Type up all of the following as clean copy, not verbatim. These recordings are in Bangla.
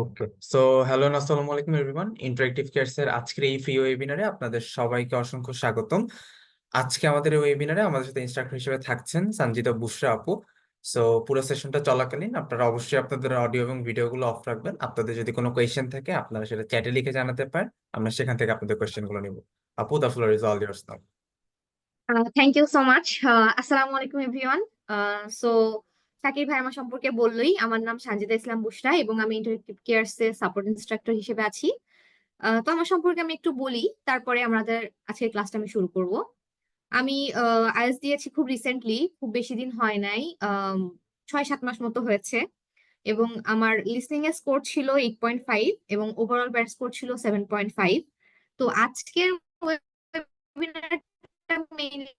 ওকে, সো হ্যালো আসসালামু আলাইকুম এভরিওয়ান। ইন্টারেক্টিভ কেয়ারস এর আজকের এই ফ্রি ওয়েবিনারে আপনাদের সবাইকে অসংখ্য স্বাগতম। আজকে আমাদের এই ওয়েবিনারে আমাদের সাথে ইনস্ট্রাক্টর হিসেবে থাকছেন সঞ্জিতা বুশরা আপু। সো পুরো সেশনটা চলাকালীন আপনারা অবশ্যই আপনাদের অডিও এবং ভিডিওগুলো অফ রাখবেন। আপনাদের যদি কোনো কোয়েশ্চেন থাকে আপনারা সেটা চ্যাটে লিখে জানাতে পারেন, আমরা সেখান থেকে আপনাদের কোয়েশ্চেনগুলো নিব। আপু, the floor is all yours now. Thank you so much. আসসালামু আলাইকুম এভরিওয়ান। সো সাকিব ভাই আমার সম্পর্কে বললোই, আমার নাম সানজিদা ইসলাম বুশরা এবং আমি ইন্টারেক্টিভ কেয়ারস এর সাপোর্ট ইনস্ট্রাক্টর হিসেবে আছি। তো আমার সম্পর্কে আমি একটু বলি, তারপরে আমাদের আজকের ক্লাসটা আমি শুরু করব। আমি আইএলটিএস দিয়েছি খুব রিসেন্টলি, খুব বেশি দিন হয় নাই, 6-7 মাস মতো হয়েছে। এবং আমার লিসনিং এর স্কোর ছিল 8.5 এবং ওভারঅল ব্যান্ড স্কোর ছিল 7.5। তো আজকের ওয়েবিনারটা মেইনলি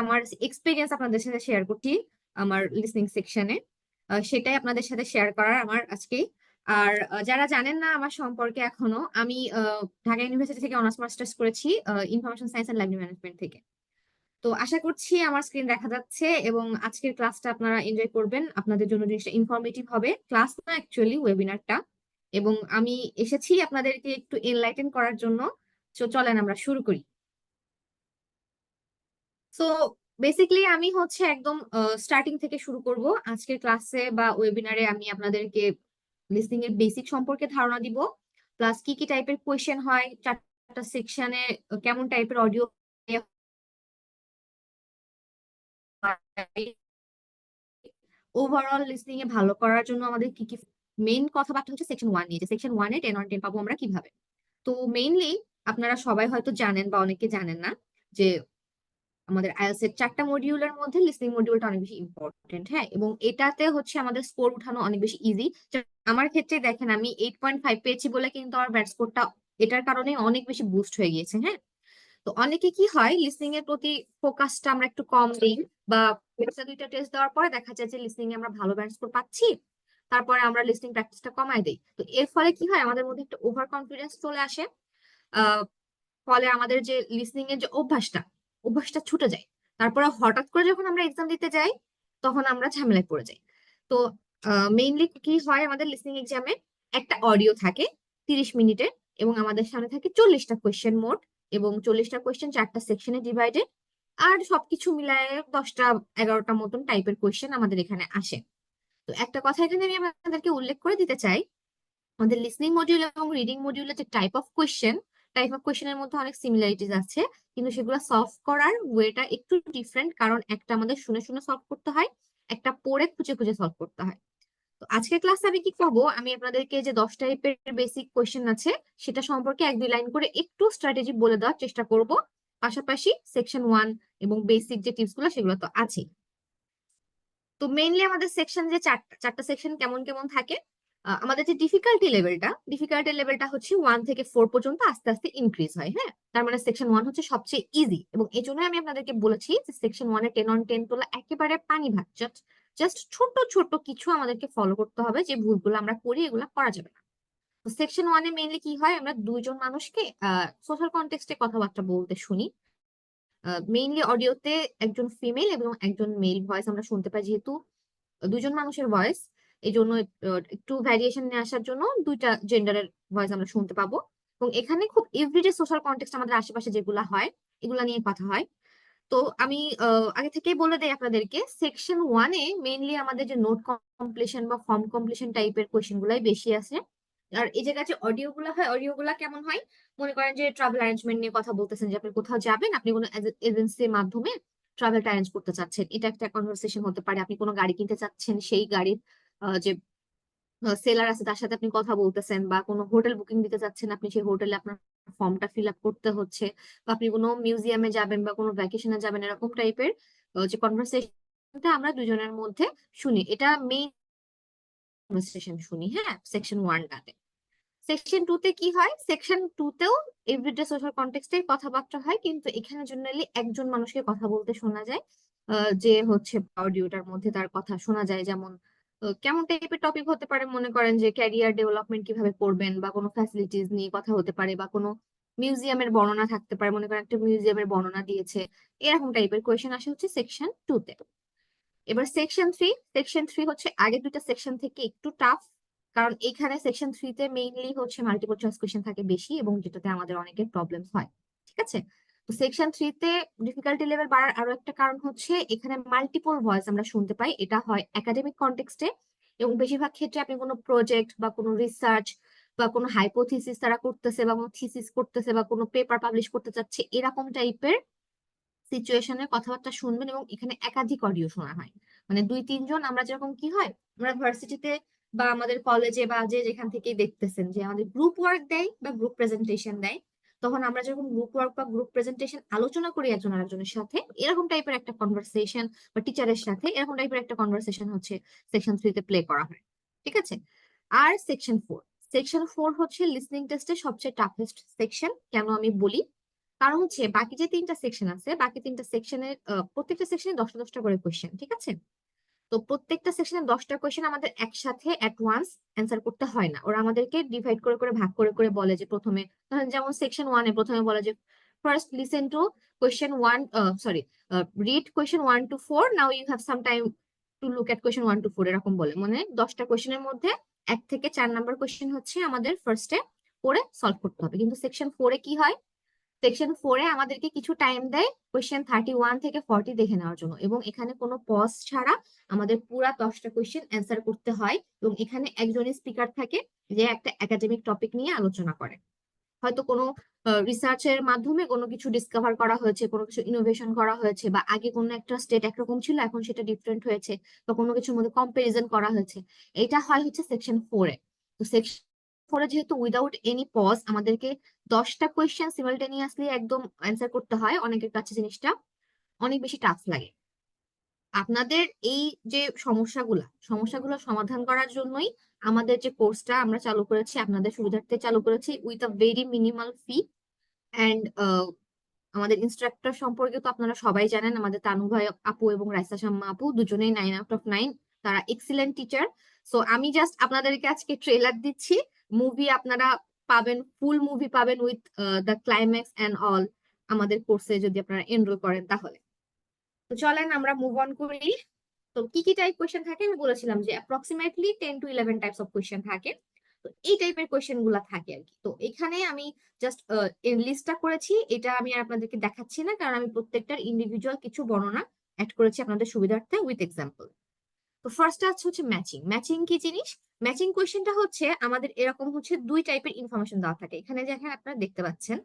আমার এক্সপিরিয়েন্স আপনাদের সাথে শেয়ার করছি আমার লিসনিং সেকশনে। সেটাই আপনাদের সাথে শেয়ার করার আমার আজকে। আর যারা জানেন না আমার সম্পর্কে এখনো, আমি ঢাকা ইউনিভার্সিটি থেকে অনার্স মাস্টার্স করেছি information science and library management থেকে। তো আশা করছি আমার স্ক্রিন দেখা যাচ্ছে এবং আজকের ক্লাসটা আপনারা এনজয় করবেন। আপনাদের জন্য জিনিসটা ইনফরমেটিভ হবে, ক্লাস না অ্যাকচুয়ালি ওয়েবিনারটা। এবং আমি এসেছি আপনাদেরকে একটু এনলাইটেন করার জন্য। তো চলেন আমরা শুরু করি। সো বেসিক্যালি আমি হচ্ছে একদম স্টার্টিং থেকে শুরু করব আজকের ক্লাসে বা ওয়েবিনারে। আমি আপনাদেরকে লিসনিং এর বেসিক সম্পর্কে ধারণা দিব, প্লাস কি কি টাইপের কোয়েশ্চেন হয়, 4টা সেকশনে কেমন টাইপের অডিও, ওভারঅল লিসনিং এ ভালো করার জন্য আমাদের কি কি মেইন কথাবার্তা হচ্ছে সেকশন 1 নিয়ে, যে সেকশন 1-এ 10 on 10 পাবো আমরা কিভাবে। তো মেইনলি আপনারা সবাই হয়তো জানেন বা অনেকে জানেন না যে আমাদের আইএলটিএস এর 4টা মডিউলের মধ্যে লিসনিং মডিউলটা অনেক বেশি ইম্পর্টেন্ট। হ্যাঁ, এবং এটাতে হচ্ছে আমাদের স্কোর উঠানো অনেক বেশি ইজি। আমার ক্ষেত্রে দেখেন, আমি 8.5 পেয়েছি বলে কিন্তু আমার ব্যাট স্কোরটা এটার কারণে অনেক বেশি বুস্ট হয়ে গিয়েছে। হ্যাঁ, তো অনেকে কি হয়, লিসনিং এর প্রতি ফোকাসটা আমরা একটু কম দিই, বা একটা দুইটা টেস্ট দেওয়ার পরে দেখা যায় যে লিসনিং এ আমরা ভালো ব্যান্ড স্কোর পাচ্ছি, তারপরে আমরা লিসনিং প্র্যাকটিসটা কমায় দিই। তো এর ফলে কি হয়, আমাদের মধ্যে একটা ওভার কনফিডেন্স চলে আসে। ফলে আমাদের যে লিসনিং এর যে অভ্যাসটা, অভ্যাসটা ছুটে যায়। তারপরে হঠাৎ করে যখন আমরা এক্সাম দিতে যাই, তখন আমরা ঝামেলায় পড়ে যাই। তো মেইনলি কি হয়, আমাদের লিসনিং এক্সামে একটা অডিও থাকে 30 মিনিটের, এবং আমাদের সামনে থাকে 40টা কোয়েশ্চেন মোট, এবং 40টা কোয়েশ্চেন 4টা সেকশনে ডিভাইডেড। আর সবকিছু মিলায় 10টা 11টা মতন টাইপের কোয়েশ্চেন আমাদের এখানে আসে। তো একটা কথা এখানে আমি আপনাদেরকে উল্লেখ করে দিতে চাই, আমাদের লিসনিং মডিউল এবং রিডিং মডিউলের যে টাইপ অফ কোয়েশ্চেনের মধ্যে অনেক সিমিলারিটিজ আছে, কিন্তু সেগুলো সলভ করার ওয়েটা একটু ডিফারেন্ট। কারণ একটা আমাদের শুনে শুনে সলভ করতে হয়, একটা পড়ে খুঁজে খুঁজে সলভ করতে হয়। তো আজকের ক্লাসে আমি কি করবো, আমি আপনাদেরকে যে 10 টাইপের বেসিক কোয়েশ্চেন আছে সেটা সম্পর্কে 1-2 লাইন করে একটু স্ট্র্যাটেজি বলে দেওয়ার চেষ্টা করব। পাশাপাশি সেকশন 1 এবং বেসিক যে টিপস গুলো সেগুলো তো আছেই। তো মেইনলি আমাদের সেকশন যে চারটা চারটা সেকশন কেমন কেমন থাকে, আমাদের যে ডিফিকাল্টি লেভেলটা হচ্ছে 1 থেকে 4 পর্যন্ত আস্তে আস্তে ইনক্রিজ হয়। হ্যাঁ, তার মানে সেকশন 1 হচ্ছে সবচেয়ে ইজি, এবং এই জন্য আমি আপনাদেরকে বলেছি যে সেকশন 1-এ 10 on 10 তোলা একেবারে পানি ভাত। জাস্ট জাস্ট ছোট ছোট কিছু আমাদেরকে ফলো করতে হবে, যে ভুলগুলো আমরা করি এগুলো করা যাবে না। তো সেকশন 1-এ মেইনলি কি হয়, আমরা দুইজন মানুষকে সোশ্যাল কন্টেক্সটে কথাবার্তা বলতে শুনি। মেইনলি অডিওতে একজন ফিমেল এবং একজন মেল ভয়েস আমরা শুনতে পাই, যেহেতু দুজন মানুষের ভয়েস, এই জন্য একটু ভ্যারিয়েশন নিয়ে আসার জন্য দুইটা জেন্ডারের ভয়েস আমরা শুনতে পাবো। এবং এখানে খুব এভরিডে সোশ্যাল কন্টেক্সট আমাদের আশেপাশে যেগুলা হয় এগুলা নিয়ে কথা হয়। তো আমি আগে থেকেই বলে দেই আপনাদেরকে, সেকশন 1-এ মেইনলি আমাদের যে নোট কমপ্লিশন বা ফর্ম কমপ্লিশন টাইপের কোয়েশ্চেন গুলাই বেশি আছে। আর এই জায়গায় যে অডিও গুলা হয়, অডিও গুলা কেমন হয়, মনে করেন যে ট্রাভেল অ্যারেঞ্জমেন্ট নিয়ে কথা বলতেছেন, যে আপনি কোথাও যাবেন, আপনি কোনো এজেন্সির মাধ্যমে ট্রাভেলটা অ্যারেঞ্জ করতে চাচ্ছেন, এটা একটা কনভারসেশন হতে পারে। আপনি কোনো গাড়ি কিনতে চাচ্ছেন, সেই গাড়ির যে সেলার আছে তার সাথে আপনি কথা বলতেছেন, বা কোনো হোটেল বুকিং দিতে চাচ্ছেন, আপনি সেই হোটেলে আপনার ফর্মটা ফিল আপ করতে হচ্ছে, বা আপনি কোনো মিউজিয়ামে যাবেন বা কোনো ভ্যাকেশনে যাবেন, এরকম টাইপের যে কনভারসেশনটা আমরা দুজনের মধ্যে শুনি, এটা মেইন কনভারসেশন শুনি। হ্যাঁ, সেকশন 1টাতে। সেকশন 2-তে কি হয়, সেকশন 2-তেও এভরিডে সোশ্যাল কন্টেক্সটে কথাবার্তা হয়, কিন্তু এখানে জেনারেলি একজন মানুষকে কথা বলতে শোনা যায়, যে হচ্ছে অডিওটার মধ্যে তার কথা শোনা যায়। যেমন কেমন টাইপের টপিক হতে পারে, মনে করেন যে ক্যারিয়ার ডেভেলপমেন্ট কিভাবে করবেন, বা কোনো ফ্যাসিলিটিস নিয়ে কথা হতে পারে, বা কোনো মিউজিয়ামের বর্ণনা থাকতে পারে, মনে করেন একটা মিউজিয়ামের বর্ণনা দিয়েছে, এরকম টাইপের কোয়েশ্চেন আসে হচ্ছে সেকশন 2-তে। এবার সেকশন থ্রি হচ্ছে আগের দুইটা সেকশন থেকে একটু টাফ, কারণ এখানে সেকশন থ্রিতে মেইনলি হচ্ছে মাল্টিপল চয়েস কোয়েশ্চেন থাকে বেশি এবং যেটাতে আমাদের অনেকের প্রবলেম হয়। ঠিক আছে, তো সেকশন থ্রিতে ডিফিকাল্টি লেভেল বাড়ার আরো একটা কারণ হচ্ছে এখানে মাল্টিপল ভয়েস আমরা শুনতে পাই, এটা হয় একাডেমিক কনটেক্সটে এবং বেশিরভাগ ক্ষেত্রে আপনি কোনো প্রজেক্ট বা কোনো রিসার্চ বা কোনো হাইপোথিসিস তারা করতেছে বা কোনো থিসিস করতেছে বা কোনো পেপার পাবলিশ করতে চাচ্ছে এরকম টাইপের সিচুয়েশনের কথাবার্তা শুনবেন এবং এখানে একাধিক অডিও শোনা হয়। মানে দুই তিনজন আমরা যেরকম কি হয়, আমরা ভার্সিটিতে বা আমাদের কলেজে বা যে যেখান থেকে দেখতেছেন যে আমাদের গ্রুপ ওয়ার্ক দেয় বা গ্রুপ প্রেজেন্টেশন দেয়, তখন আমরা যখন গ্রুপ ওয়ার্ক বা গ্রুপ প্রেজেন্টেশন আলোচনা করি একজন আরেকজনের সাথে, এরকম টাইপের একটা কনভারসেশন বা টিচারের সাথে এরকম টাইপের একটা কনভারসেশন হচ্ছে সেকশন থ্রিতে প্লে করা হয়। ঠিক আছে, আর সেকশন ফোর হচ্ছে লিসনিং টেস্টে সবচেয়ে টাফেস্ট সেকশন। কেন আমি বলি, কারণ হচ্ছে বাকি যে তিনটা সেকশন আছে, বাকি তিনটা সেকশনের প্রত্যেকটা সেকশনে 10টা 10টা করে কোয়েশ্চেন। ঠিক আছে, তো প্রত্যেকটা সেকশনে 10টা কোয়েশ্চেন আমাদের একসাথে অ্যাট ওয়ান্স অ্যান্সার করতে হয় না, ওরা আমাদেরকে ডিভাইড করে করে ভাগ করে করে বলে যে প্রথমে ধরেন যেমন সেকশন ওয়ানে প্রথমে বলে যে first listen to question one, sorry, read question 1 to 4, now you have some time to look at question 1 to 4, এরকম বলে। মানে 10টা কোয়েশ্চেনের মধ্যে 1 থেকে 4 নাম্বার কোয়েশ্চেন হচ্ছে আমাদের ফার্স্টে পড়ে সলভ করতে হবে। কিন্তু সেকশন ফোরে কি হয়, সেকশন ফোরে আমাদেরকে কিছু টাইম দেয় কোয়েশ্চেন 31 থেকে 40 দেখে নেওয়ার জন্য, এবং এখানে কোনো পজ ছাড়া আমাদের পুরা 10টা কোয়েশ্চেন অ্যান্সার করতে হয়। এবং এখানে একজনই স্পিকার থাকে যে একটা একাডেমিক টপিক নিয়ে আলোচনা করে, হয়তো কোনো রিসার্চের মাধ্যমে কোনো কিছু ডিসকভার করা হয়েছে, কোনো কিছু ইনোভেশন করা হয়েছে, বা আগে কোনো একটা স্টেট একরকম ছিল এখন সেটা ডিফারেন্ট হয়েছে, বা কোনো কিছুর মধ্যে কম্পারিজন করা হয়েছে। এটা হয় হচ্ছে সেকশন ফোরে। তো সেকশন ফোরে যেহেতু উইদাউট এনি পজ আমাদেরকে 10টা কোয়েশ্চেন সিমালটেনিয়াসলি একদম অ্যান্সার করতে হয়, অনেকের কাছে জিনিসটা অনেক বেশি টাফ লাগে। আপনাদের এই যে সমস্যাগুলো সমাধান করার জন্যই আমাদের যে কোর্সটা আমরা চালু করেছি, আপনাদের সুবিধার্থে চালু করেছি with a very minimal fee. And আমাদের ইনস্ট্রাক্টর সম্পর্কে তো আপনারা সবাই জানেন, আমাদের তানু ভাই আপু এবং রাইসা শাম্মা আপু দুজনেই 9 out of 9, তারা এক্সিলেন্ট টিচার। সো আমি জাস্ট আপনাদেরকে আজকে ট্রেলার দিচ্ছি, মুভি আপনারা পাবেন, ফুল মুভি পাবেন with the climax and all আমাদের কোর্সে যদি আপনারা এনরোল করেন তাহলে। তো চলেন আমরা মুভ অন করি। তো কি কি টাইপ কোয়েশ্চেন থাকে আমি বলেছিলাম যে approximately 10 to 11 types of question থাকে। তো এই টাইপের কোয়েশ্চেন গুলা থাকে আর কি। তো এখানে আমি জাস্ট লিস্টটা করেছি, এটা আমি আর আপনাদেরকে দেখাচ্ছি না, কারণ আমি প্রত্যেকটার ইন্ডিভিজুয়াল কিছু বর্ণনা অ্যাড করেছি আপনাদের সুবিধার্থে উইথ এক্সাম্পল। তো ফার্স্টটা হচ্ছে ম্যাচিং। ম্যাচিং কি জিনিস? ম্যাচিং কোয়েশ্চেনটা হচ্ছে আমাদের এরকম হচ্ছে দুই টাইপের ইনফরমেশন দেওয়া থাকে। এখানে যেখানে আপনারা দেখতে পাচ্ছেন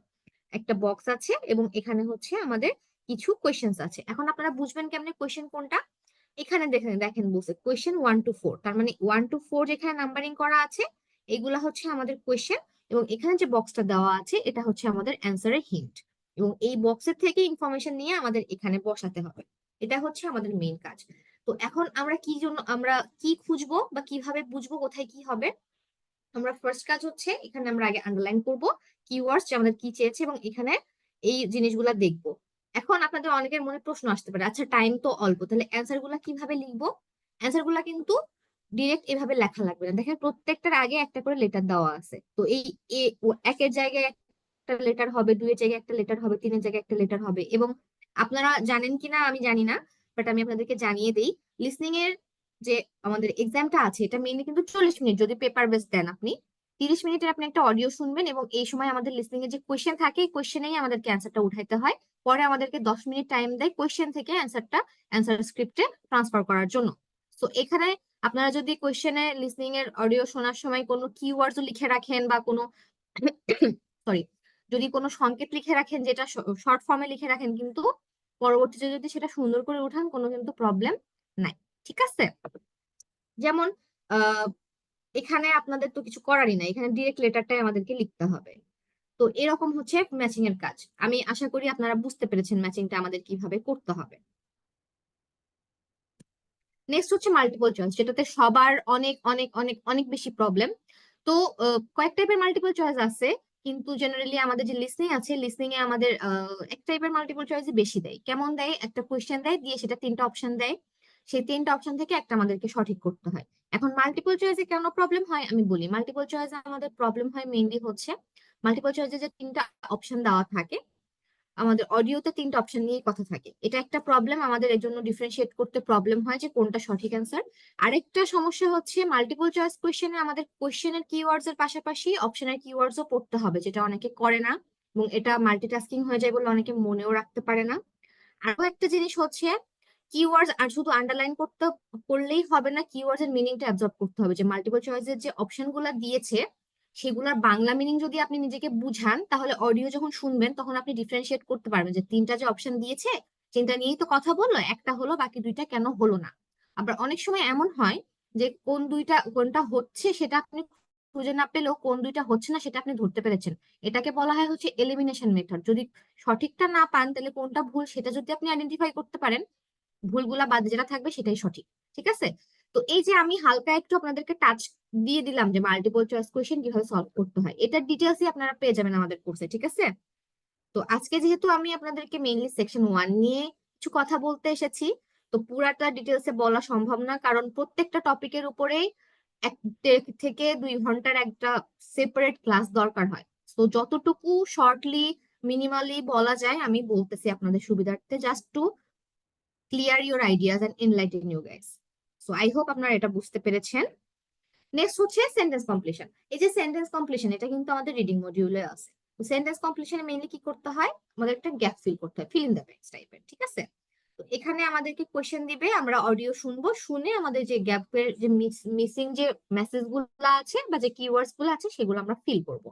একটা বক্স আছে এবং এখানে হচ্ছে আমাদের কিছু কোয়েশ্চেন্স আছে। এখন আপনারা বুঝবেন কেমনে কোয়েশ্চেন কোনটা। এখানে দেখেন দেখেন বলছে কোয়েশ্চেন 1 to 4, তার মানে 1 to 4 যেখানে নাম্বারিং করা আছে এগুলা হচ্ছে আমাদের কোয়েশ্চেন, এবং এখানে যে বক্সটা দেওয়া আছে এটা হচ্ছে আমাদের অ্যান্সারের হিন্ট, এবং এই বক্সের থেকে ইনফরমেশন নিয়ে আমাদের এখানে বসাতে হবে। এটা হচ্ছে আমাদের মেইন কাজ। তো এখন আমরা কি খুঁজবো বা কিভাবে বুঝবো কোথায় কি হবে। আমরা ফার্স্ট কাজ হচ্ছে এখানে আমরা আগে আন্ডারলাইন করব কিওয়ার্ডস যে আমাদের কি চেয়েছে, এবং এখানে এই জিনিসগুলা দেখবো। এখন আপনাদের অনেকের মনে প্রশ্ন আসতে পারে, আচ্ছা টাইম তো অল্প, তাহলে অ্যান্সার গুলা কিভাবে লিখবো? অ্যান্সার গুলা কিন্তু ডিরেক্ট এভাবে লেখা লাগবে না। দেখেন প্রত্যেকটার আগে একটা করে লেটার দেওয়া আছে। তো এই একের জায়গায় একটা লেটার হবে, দুইয়ের জায়গায় একটা লেটার হবে, তিনের জায়গায় একটা লেটার হবে। এবং আপনারা জানেন কিনা আমি জানি না, বাট আমি আপনাদেরকে জানিয়ে দিই, লিসনিং এর যে আমাদের এক্সামটা আছে এটা মেইনলি কিন্তু 40 মিনিট, যদি পেপার বেস দেন আপনি 30 মিনিটের আপনি একটা অডিও শুনবেন, এবং এই সময় আমাদের লিসনিং এর যে কোয়েশ্চেন থাকে এই কোয়েশ্চেনেই আমাদেরকে অ্যান্সারটা উঠাইতে হয়। পরে আমাদেরকে 10 মিনিট টাইম দেয় কোয়েশ্চেন থেকে অ্যান্সার স্ক্রিপ্টে ট্রান্সফার করার জন্য। তো এখানে আপনারা যদি কোয়েশ্চেনে লিসনিং এর অডিও শোনার সময় কোনো কিওয়ার্ডস লিখে রাখেন বা কোনো সরি, যদি কোনো সংকেত লিখে রাখেন যেটা শর্ট ফর্মে লিখে রাখেন, কিন্তু পরবর্তীতে যদি সেটা সুন্দর করে উঠান কোনো কিন্তু প্রবলেম নাই। ঠিক আছে, যেমন আহ এখানে আপনাদের তো কিছু করারই নাই, এখানে ডিরেক্ট লেটারটাই আমাদেরকে লিখতে হবে। তো এরকম হচ্ছে ম্যাচিং এর কাজ। আমি আশা করি আপনারা বুঝতে পেরেছেন ম্যাচিংটা আমাদের কিভাবে করতে হবে। নেক্সট হচ্ছে মাল্টিপল চয়েস, যেটাতে সবার অনেক অনেক অনেক অনেক বেশি প্রবলেম। তো কয়েক টাইপের মাল্টিপল চয়েস আছে, কিন্তু জেনারেলি আমাদের যে লিসনিং আছে, লিসনিং এ আমাদের এক টাইপের মাল্টিপল চয়েস বেশি দেয়। কেমন দেয়? একটা কোয়েশ্চেন দেয়, দিয়ে সেটা 3টা অপশন দেয়, সেই 3টা অপশন থেকে একটা আমাদেরকে সঠিক করতে হয়। এখন মাল্টিপল চয়েসে কেন প্রবলেম হয় আমি বলি। মাল্টিপল চয়েসে আমাদের প্রবলেম হয় মেইনলি হচ্ছে মাল্টিপল চয়েসে যে 3টা অপশন দেওয়া থাকে, আমাদের অডিওতে তিনটা অপশন নিয়ে কথা থাকে। এটা একটা প্রবলেম, আমাদের এর জন্য ডিফারেন্সিয়েট করতে প্রবলেম হয় যে কোনটা সঠিক অ্যান্সার। আরেকটা সমস্যা হচ্ছে মাল্টিপল চয়েস কোয়েশ্চেনে আমাদের কোয়েশ্চেনের কিওয়ার্ডস এর পাশাপাশি অপশনের কিওয়ার্ডসও পড়তে হবে, যেটা অনেকে করে না, এবং এটা মাল্টিটাস্কিং হয়ে যায় বলে অনেকে মনেও রাখতে পারে না। আরো একটা জিনিস হচ্ছে কিওয়ার্ডস আর শুধু আন্ডারলাইন করলেই হবে না, কিওয়ার্ডস এর মিনিংটা অ্যাবজর্ব করতে হবে। যে মাল্টিপল চয়েসের যে অপশন গুলা দিয়েছে সেগুলোর বাংলা মিনিং যদি আপনি নিজেকে বুঝান, তাহলে অডিও যখন শুনবেন তখন আপনি ডিফারেন্সিয়েট করতে পারবেন যে তিনটা যে অপশন দিয়েছে, তিনটা নিয়েই তো কথা বললো, একটা হলো, বাকি দুইটা কেন হলো না। আবার অনেক সময় এমন হয় যে কোনটা হচ্ছে সেটা আপনি খুঁজে না পেলেও কোন দুইটা হচ্ছে না সেটা আপনি ধরতে পেরেছেন। এটাকে বলা হয় হচ্ছে এলিমিনেশন মেথড। যদি সঠিকটা না পান তাহলে কোনটা ভুল সেটা যদি আপনি আইডেন্টিফাই করতে পারেন, ভুলগুলা বাদে যেটা থাকবে সেটাই সঠিক। ঠিক আছে? তো এই যে আমি হালকা একটু আপনাদেরকে টাচ দিয়ে দিলাম যে মাল্টিপল চয়েস কোয়েশ্চেন কিভাবে সলভ করতে হয়, এটার ডিটেলসই আপনারা পেয়ে যাবেন আমাদের কোর্সে। ঠিক আছে? তো আজকে যেহেতু আমি আপনাদেরকে মেইনলি সেকশন 1 নিয়ে কিছু কথা বলতে এসেছি, তো পুরাটা ডিটেলসে বলা সম্ভব না, কারণ প্রত্যেকটা টপিকের উপরেই 1 থেকে 2 ঘন্টার একটা সেপারেট ক্লাস দরকার হয়। তো যতটুকু শর্টলি মিনিমালি বলা যায় আমি বলতেছি আপনাদের সুবিধার্থে, just to clear your ideas and enlighten you guys. So I hope আপনারা এটা বুঝতে পেরেছেন। নেক্সট হচ্ছে সেন্টেন্স কমপ্লিশন। এই যে সেন্টেন্স কমপ্লিশন, এটা কিন্তু আমাদের রিডিং মডিউলে আছে। তো সেন্টেন্স কমপ্লিশনে মেইনলি কি করতে হয়, আমাদের একটা গ্যাপ ফিল করতে হয়, ফিল ইন দ্য ব্ল্যাঙ্কস টাইপের। ঠিক আছে? তো এখানে আমাদেরকে কোয়েশ্চেন দিবে, আমরা অডিও শুনবো, শুনে আমাদের যে গ্যাপের যে মিসিং যে মেসেজ গুলো আছে বা যে কিওয়ার্ডস গুলো আছে সেগুলো আমরা ফিল করব।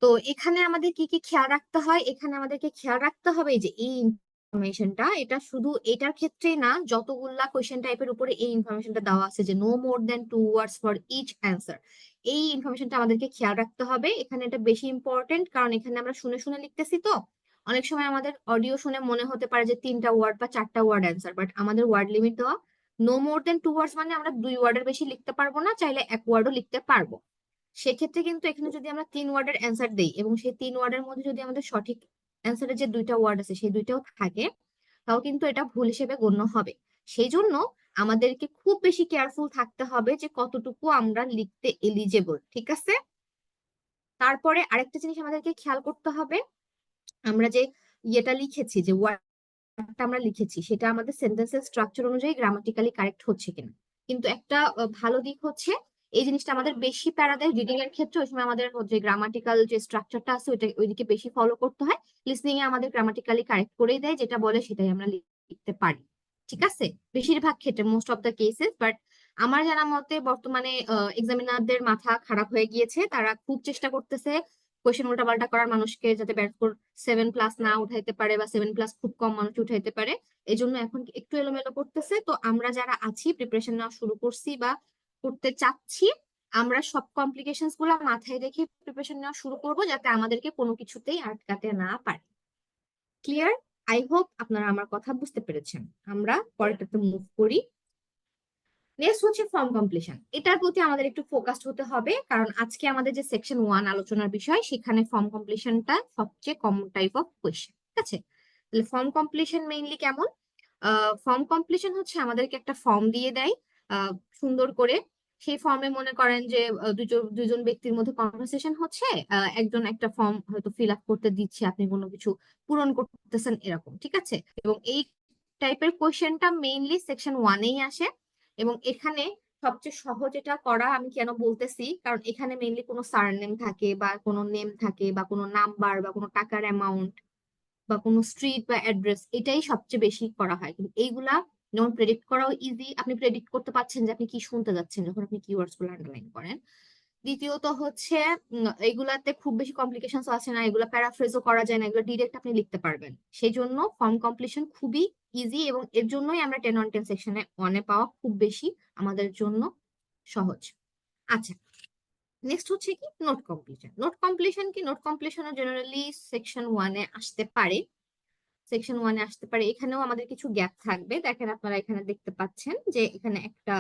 তো এখানে আমাদের কি কি খেয়াল রাখতে হয়, এখানে আমাদেরকে খেয়াল রাখতে হবে যে এই ইনফরমেশনটা, এটা শুধু এটার ক্ষেত্রেই না, যতগুলা কোয়েশ্চেন টাইপের উপরে এই ইনফরমেশনটা দেওয়া আছে যে no more than 2 words for each answer, এই ইনফরমেশনটা আমাদেরকে খেয়াল রাখতে হবে। এখানে এটা বেশি ইম্পর্টেন্ট, কারণ এখানে আমরা শুনে শুনে লিখতেছি। তো অনেক সময় আমাদের অডিও শুনে মনে হতে পারে যে 3টা ওয়ার্ড বা 4টা ওয়ার্ড অ্যান্সার, বাট আমাদের ওয়ার্ড লিমিট দেওয়া নো মোর দেন 2 ওয়ার্ডস, মানে আমরা 2 ওয়ার্ডের বেশি লিখতে পারবো না, চাইলে 1 ওয়ার্ডও লিখতে পারবো। সেক্ষেত্রে কিন্তু এখানে যদি আমরা 3 ওয়ার্ডের অ্যান্সার দেই এবং সেই 3 ওয়ার্ডের মধ্যে যদি আমাদের সঠিক অ্যান্সারের যে 2টা ওয়ার্ড আছে সেই দুইটাও থাকে, তাও কিন্তু এটা ভুল হিসেবে গণ্য হবে। সেই জন্য আমাদেরকে খুব বেশি কেয়ারফুল থাকতে হবে যে কতটুকু আমরা লিখতে এলিজেবল। ঠিক আছে? তারপরে আরেকটা জিনিস আমাদেরকে খেয়াল করতে হবে, আমরা যে ইয়েটা লিখেছি, যে ওয়ার্ডটা আমরা লিখেছি, সেটা আমাদের সেন্টেন্সের স্ট্রাকচার অনুযায়ী গ্রামাটিক্যালি কারেক্ট হচ্ছে কিনা। কিন্তু একটা ভালো দিক হচ্ছে এই জিনিসটা আমাদের বেশি প্যারা দেয় রিডিং এর ক্ষেত্রে, ওই সময় আমাদের যে গ্রামাটিক্যাল যে স্ট্রাকচারটা আছে ওইটা ওইদিকে বেশি ফলো করতে হয়। লিসনিং এ আমাদের গ্রামাটিক্যালি কারেক্ট করেই দেয়, যেটা বলে সেটাই আমরা লিখতে পারি। ঠিক আছে? বেশিরভাগ ক্ষেত্রে, most of the cases. But আমার জানা মতে বর্তমানে এক্সামিনারদের মাথা খারাপ হয়ে গিয়েছে, তারা খুব চেষ্টা করতেছে কোয়েশ্চেন উল্টাপাল্টা করার, মানুষকে যাতে ব্যাট স্কোর 7+ না উঠাইতে পারে বা 7+ খুব কম মানুষ উঠাইতে পারে, এই জন্য এখন একটু এলোমেলো করতেছে। তো আমরা যারা আছি, প্রিপারেশন নেওয়া শুরু করছি বা করতে চাচ্ছি, আমরা সব কমপ্লিকেশনস গুলা মাথায় রেখে প্রিপারেশন নেওয়া শুরু করব, যাতে আমাদেরকে কোনো কিছুতেই আটকাতে না পারে। ক্লিয়ার? আই হোপ আপনারা আমার কথা বুঝতে পেরেছেন। আমরা পরেরটাতে মুভ করি। নেক্সট হচ্ছে ফর্ম কমপ্লিশন। এটার প্রতি আমাদের একটু ফোকাসড হতে হবে, কারণ আজকে আমাদের যে সেকশন 1 আলোচনার বিষয়, সেখানে ফর্ম কমপ্লিশনটা সবচেয়ে কমন টাইপ অফ কোয়েশ্চেন। ঠিক আছে? তাহলে ফর্ম কমপ্লিশন মেইনলি কেমন? ফর্ম কমপ্লিশন হচ্ছে আমাদেরকে একটা ফর্ম দিয়ে দেয় আহ, সুন্দর করে। সেই ফর্মে মনে করেন যে দুজন দুজন ব্যক্তির মধ্যে কনভারসেশন হচ্ছে, একজন একটা ফর্ম হয়তো ফিল আপ করতে দিচ্ছে, আপনি কোনো কিছু পূরণ করতেছেন, এরকম। ঠিক আছে? এবং এই টাইপের কোয়েশ্চেনটা মেইনলি সেকশন 1-এই আসে। এবং এখানে সবচেয়ে সহজ এটা করা আমি কেন বলতেছি, কারণ এখানে মেইনলি কোনো সারনেম থাকে বা কোনো নেম থাকে বা কোনো নাম্বার বা কোনো টাকার অ্যামাউন্ট বা কোনো স্ট্রিট বা অ্যাড্রেস, এটাই সবচেয়ে বেশি করা হয়। কিন্তু এইগুলা যেমন প্রেডিক্ট করাও ইজি, আপনি প্রেডিক্ট করতে পারছেন যে আপনি কি শুনতে যাচ্ছেন যখন আপনি কিওয়ার্ডস গুলো আন্ডারলাইন করেন। দ্বিতীয়ত হচ্ছে এগুলাতে খুব বেশি কমপ্লিকেশন আছে না, এগুলা প্যারাফ্রেজও করা যায় না, এগুলো ডিরেক্ট আপনি লিখতে পারবেন। সেই জন্য ফর্ম কমপ্লিশন খুবই ইজি, এবং এর জন্যই আমরা 10 on 10 সেকশনে 1-এ পাওয়া খুব বেশি আমাদের জন্য সহজ। আচ্ছা, নেক্সট হচ্ছে কি নোট কমপ্লিশন। নোট কমপ্লিশন কি? নোট কমপ্লিশনও জেনারেলি সেকশন 1-এ আসতে পারে। সেকশন 1-এ আসতে পারে। এখানেও আমাদের কিছু গ্যাপ থাকবে। দেখেন, আপনারা এখানে দেখতে পাচ্ছেন যে এখানে একটা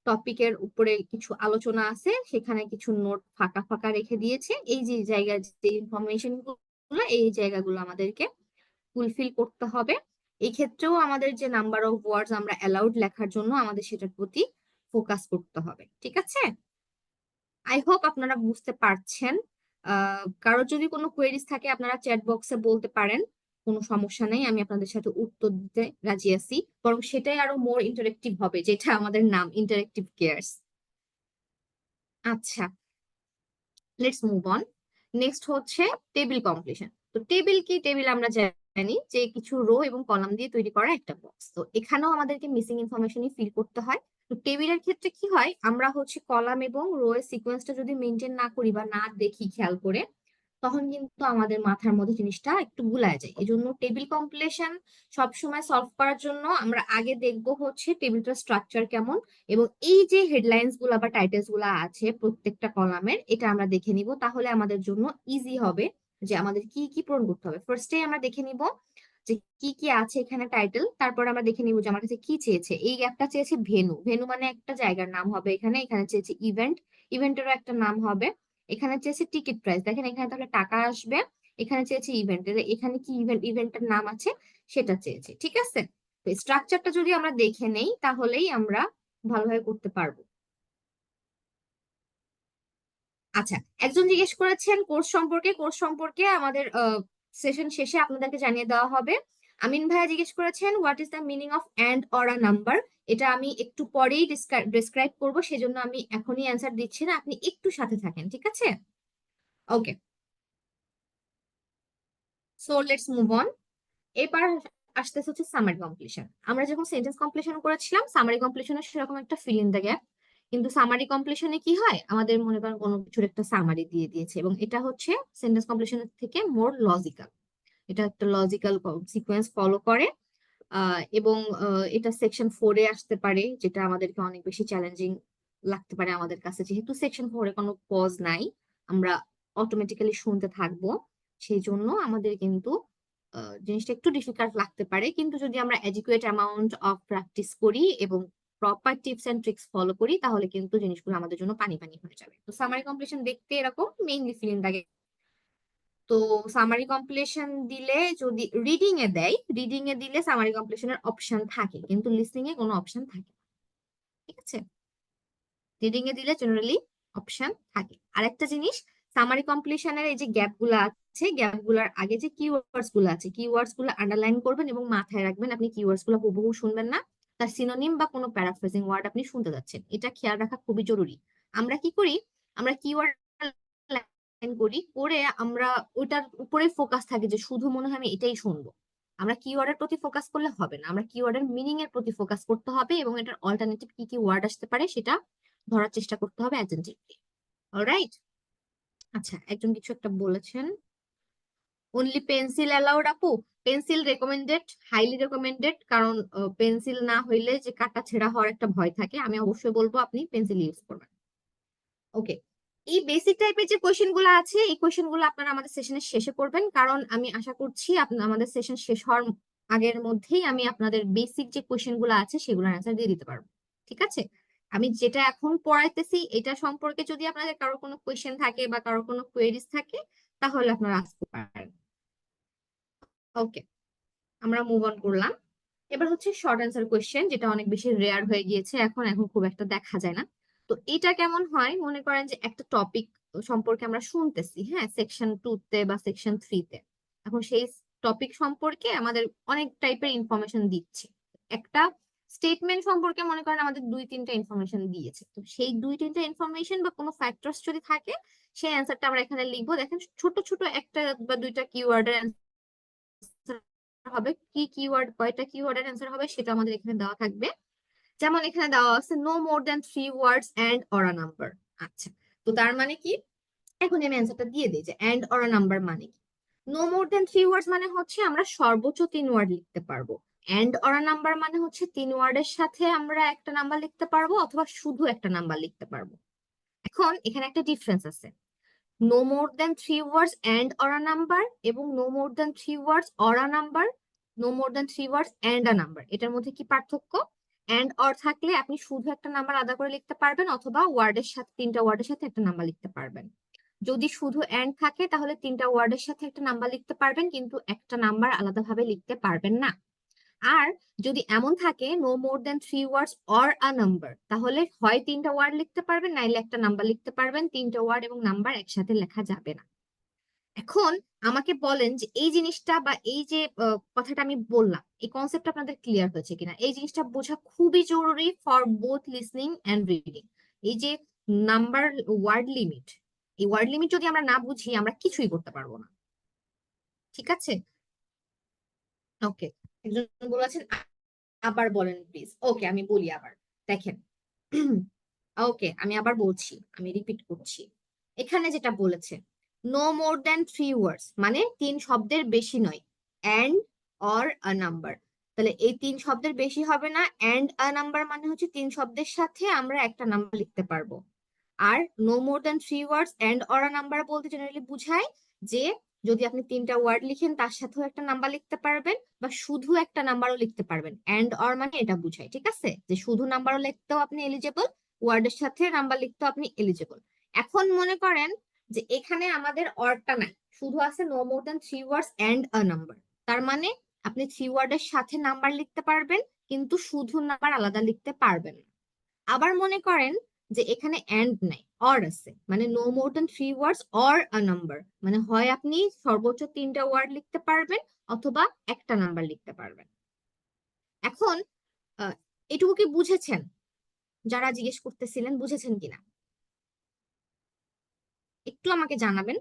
টপিকের উপরে কিছু আলোচনা আছে, সেখানে কিছু নোট ফাঁকা ফাঁকা রেখে দিয়েছে। এই যে জায়গার যে ইনফরমেশন গুলো, এই জায়গাগুলো আমাদেরকে ফুলফিল করতে হবে। এই ক্ষেত্রেও আমাদের যে নাম্বার অফ ওয়ার্ডস আমরা অ্যালাউড লেখার জন্য আমাদের সেটার প্রতি ফোকাস করতে হবে। ঠিক আছে? আই হোপ আপনারা বুঝতে পারছেন। কারো যদি কোনো কোয়েরিজ থাকে আপনারা চ্যাট বক্সে বলতে পারেন। কোনো সমস্যা নেই, আমি আপনাদের সাথে উত্তর দিতে রাজি আছি, বরং সেটাই আরো মোর ইন্টারেক্টিভ হবে, যেটা আমাদের নাম ইন্টারেক্টিভ কেয়ার্স। আচ্ছা, লেটস মুভ অন। নেক্সট হচ্ছে টেবিল কমপ্লিশন। তো টেবিল কি? টেবিল আমরা জানি যে কিছু রো এবং কলাম দিয়ে তৈরি করা একটা বক্স। তো এখানেও আমাদেরকে মিসিং ইনফরমেশনই ফিল করতে হয়। তো টেবিলের ক্ষেত্রে কি হয়, আমরা হচ্ছে কলাম এবং রো এর সিকোয়েন্সটা যদি মেনটেন না করি বা না দেখি খেয়াল করে, তখন কিন্তু আমাদের মাথার মধ্যে জিনিসটা একটু গুলায় যায়। এই জন্য টেবিল কম্পিলেশন সবসময় সলভ করার জন্য আমরা আগে দেখবো হচ্ছে টেবিলটার স্ট্রাকচার কেমন, এবং এই যে হেডলাইন্স গুলা বা টাইটেলস গুলা আছে প্রত্যেকটা কলামের, এটা আমরা দেখে নিব। তাহলে আমাদের জন্য ইজি হবে যে আমাদের কি কি পূরণ করতে হবে। ফার্স্টে আমরা দেখে নিব যে কি কি আছে এখানে টাইটেল, তারপর আমরা দেখে নিব যে আমার কাছে কি চেয়েছে। এই গ্যাপটা চেয়েছে ভেনু, ভেনু মানে একটা জায়গার নাম হবে এখানে। এখানে চেয়েছে ইভেন্ট, ইভেন্টেরও একটা নাম হবে। এখানে চেয়েছে টিকিট প্রাইস, দেখেন এখানে তাহলে টাকা আসবে। এখানে চেয়েছে ইভেন্টের, এখানে কি ইভেন্টের নাম আছে সেটা চেয়েছে। ঠিক আছে, তো স্ট্রাকচারটা যদি আমরা দেখে নেই তাহলেই আমরা ভালোভাবে করতে পারবো। আচ্ছা, একজন জিজ্ঞেস করেছেন কোর্স সম্পর্কে। কোর্স সম্পর্কে আমাদের সেশন শেষে আপনাদেরকে জানিয়ে দেওয়া হবে। আমিন ভাইয়া জিজ্ঞেস করেছেন what is the meaning of and or a number. এটা আমি একটু পরেই ডিসক্রাইব করবো, সেজন্য আমি এখনই অ্যান্সার দিচ্ছি না, আপনি একটু সাথে থাকেন, ঠিক আছে? ওকে, সো লেটস মুভ অন। এবার আসতেছে হচ্ছে সামারি কমপ্লিশন। আমরা যখন সেন্টেন্স কমপ্লিশন করেছিলাম, সামারি কমপ্লিশনের সেরকম একটা ফিল ইন দ্য গ্যাপ। কিন্তু সামারি কমপ্লিশনে কি হয়, আমাদের মনে করেন কোনো কিছুর একটা সামারি দিয়ে দিয়েছে, এবং এটা হচ্ছে সেন্টেন্স কমপ্লিশনের থেকে মোর লজিক্যাল। এটা একটা লজিক্যাল সিকোয়েন্স ফলো করে। এবং এটা সেকশন 4-এ আসতে পারে, যেটা আমাদেরকে অনেক বেশি চ্যালেঞ্জিং লাগতে পারে আমাদের কাছে, যেহেতু সেকশন 4-এ কোনো পজ নাই, আমরা অটোমেটিক্যালি শুনতে থাকবো। সেই জন্য আমাদের কিন্তু জিনিসটা একটু ডিফিকাল্ট লাগতে পারে। কিন্তু যদি আমরা এডুকুয়েট অ্যামাউন্ট অফ প্র্যাকটিস করি এবং proper tips and tricks follow করি, তাহলে কিন্তু জিনিসগুলো আমাদের জন্য পানি পানি হয়ে যাবে। তো সামারি কমপ্লিশন দেখতে এরকম, মেইনলি ফিল ইন দ্য। তো সামারি কমপ্লিশন দিলে, যদি রিডিং এ দেয়, রিডিং এ দিলে সামারি কমপ্লিশনের অপশন থাকে, কিন্তু লিসনিং এ কোনো অপশন থাকে না। ঠিক আছে, রিডিং এ দিলে জেনারেলি অপশন থাকে। আরেকটা জিনিস, সামারি কমপ্লিশনের এই যে গ্যাপ গুলো আছে, গ্যাপ গুলার আগে যে কিওয়ার্ডস গুলো আছে, কিওয়ার্ডস গুলো আন্ডারলাইন করবেন এবং মাথায় রাখবেন। আপনি কিওয়ার্ডস গুলো হুবহু শুনবেন না, তার সিনোনিম বা কোনো প্যারাফ্রেজিং ওয়ার্ড আপনি শুনতে যাচ্ছেন, এটা খেয়াল রাখা খুবই জরুরি। আমরা কি করি, আমরা কিওয়ার্ড করি, করে আমরা ওইটার উপরে ফোকাস থাকি যে শুধু মনে হয় আমি এটাই শুনবো। আমরা কিওয়ার্ডের প্রতি ফোকাস করলে হবে না, আমরা কিওয়ার্ডের মিনিং এর প্রতি ফোকাস করতে হবে, এবং এটার অল্টারনেটিভ কি কি ওয়ার্ড আসতে পারে সেটা ধরার চেষ্টা করতে হবে অ্যাটেন্টিভলি। অলরাইট। আচ্ছা, একজন কিছু একটা বলেছেন, অনলি পেন্সিল অ্যালাউড আপু। পেন্সিল রেকমেন্ডেড, হাইলি রেকমেন্ডেড, কারণ পেন্সিল না হইলে যে কাটা ছেঁড়া হওয়ার একটা ভয় থাকে। আমি অবশ্যই বলবো আপনি পেন্সিল ইউজ করবেন। ওকে, এই বেসিক টাইপের যে কোয়েশ্চেন গুলো আছে, এই কোয়েশ্চেন গুলো আপনারা আমাদের সেশনের শেষে করবেন, কারণ আমি আশা করছি আপনার আমাদের সেশন শেষ হওয়ার আগের মধ্যেই আমি আপনাদের বেসিক যে কোয়েশ্চেন গুলো আছে সেগুলোর অ্যান্সার দিয়ে দিতে পারবো। ঠিক আছে, আমি যেটা এখন পড়াইতেছি এটা সম্পর্কে যদি আপনাদের কারো কোনো কোয়েশ্চেন থাকে বা কারো কোনো কোয়েরিজ থাকে, তাহলে আপনারা আসতে পারেন। ওকে, আমরা মুভ অন করলাম। এবার হচ্ছে শর্ট অ্যান্সার কোয়েশ্চেন, যেটা অনেক বেশি রেয়ার হয়ে গিয়েছে, এখন এখন খুব একটা দেখা যায় না। তো এটা কেমন হয়, মনে করেন যে একটা টপিক সম্পর্কে আমরা শুনতেছি, হ্যাঁ, সেকশন 2-তে বা সেকশন 3-তে। এখন সেই টপিক সম্পর্কে আমাদের অনেক টাইপের ইনফরমেশন দিচ্ছে। একটা স্টেটমেন্ট সম্পর্কে মনে করেন আমাদের 2-3টা ইনফরমেশন দিয়েছে। তো সেই 2-3টা ইনফরমেশন বা কোনো ফ্যাক্টরস যদি থাকে, সেই অ্যান্সারটা আমরা এখানে লিখবো। দেখেন, ছোট ছোট একটা বা দুইটা কিওয়ার্ডের হবে। কি কিওয়ার্ড, কয়টা কিওয়ার্ডের অ্যান্সার হবে সেটা আমাদের এখানে দেওয়া থাকবে। যেমন এখানে দেওয়া আছে no more than 3 words and or a number. আচ্ছা, তো তার মানে কি, এখন আমি অ্যান্সারটা দিয়ে দিই যে অ্যান্ড অর আ নাম্বার মানে কি। নো মোর দ্যান 3 ওয়ার্ডস মানে হচ্ছে আমরা সর্বোচ্চ 3 ওয়ার্ড লিখতে পারবো। অ্যান্ড অর আ নাম্বার মানে হচ্ছে 3 ওয়ার্ডের সাথে আমরা একটা নাম্বার লিখতে পারবো, অথবা শুধু একটা নাম্বার লিখতে পারবো। এখন এখানে একটা ডিফারেন্স আছে, no more than 3 words and or a number এবং no more than 3 words or a number, no more than 3 words and a number. এটার মধ্যে কি পার্থক্য? অ্যান্ড অর থাকলে আপনি শুধু একটা নাম্বার আলাদা করে লিখতে পারবেন, অথবা ওয়ার্ডের সাথে, 3টা ওয়ার্ডের সাথে একটা নাম্বার লিখতে পারবেন। যদি শুধু অ্যান্ড থাকে তাহলে 3টা ওয়ার্ডের সাথে একটা নাম্বার লিখতে পারবেন, কিন্তু একটা নাম্বার আলাদাভাবে লিখতে পারবেন না। আর যদি এমন থাকে no more than 3 words or a number, তাহলে হয় 3টা ওয়ার্ড লিখতে পারবেন, নাইলে একটা নাম্বার লিখতে পারবেন। 3টা ওয়ার্ড এবং নাম্বার একসাথে লেখা যাবে না। এখন আমাকে বলেন যে এই জিনিসটা বা এই যে কথাটা আমি বললাম, এই কনসেপ্ট আপনাদের ক্লিয়ার হয়েছে কিনা। এই জিনিসটা বোঝা খুবই জরুরি for both listening and reading. এই যে নাম্বার ওয়ার্ড লিমিট, এই ওয়ার্ড লিমিট যদি আমরা না বুঝি আমরা কিছুই করতে পারবো না। ঠিক আছে, ওকে। একজন বলেছেন আবার বলেন প্লিজ। ওকে, আমি বলি আবার। দেখেন, ওকে আমি আবার বলছি, আমি রিপিট করছি। এখানে যেটা বলেছে, নো মোর দ্যান 3 ওয়ার্ডস মানে 3 শব্দের বেশি নয়, অ্যান্ড অর আ নাম্বার। তাহলে এই 3 শব্দের বেশি হবে না, অ্যান্ড আ নাম্বার মানে হচ্ছে 3 শব্দের সাথে আমরা একটা নাম্বার লিখতে পারবো। আর no more than 3 words and or a number বলতে জেনারেলি বুঝায় যে যদি আপনি 3টা ওয়ার্ড লিখেন তার সাথেও একটা নাম্বার লিখতে পারবেন, বা শুধু একটা নাম্বারও লিখতে পারবেন। অ্যান্ড অর মানে এটা বুঝায়, ঠিক আছে, যে শুধু নাম্বারও লিখতেও আপনি এলিজেবল, ওয়ার্ডের সাথে নাম্বার লিখতেও আপনি এলিজেবল। এখন মনে করেন যে এখানে আমাদের অরটা নাই, শুধু আছে no more than 3 words and a number. তার মানে আপনি 3 ওয়ার্ডের সাথে নাম্বার লিখতে পারবেন, কিন্তু শুধু নাম্বার আলাদা লিখতে পারবেন না। আবার মনে করেন যে এখানে এন্ড নাই, অর আছে, মানে no more than 3 words or a number, মানে হয় আপনি সর্বোচ্চ 3টা ওয়ার্ড লিখতে পারবেন অথবা একটা নাম্বার লিখতে পারবেন। এখন আহ, এটুকু কি বুঝেছেন? যারা জিজ্ঞেস করতেছিলেন বুঝেছেন কিনা একটু আমাকে জানাবেন।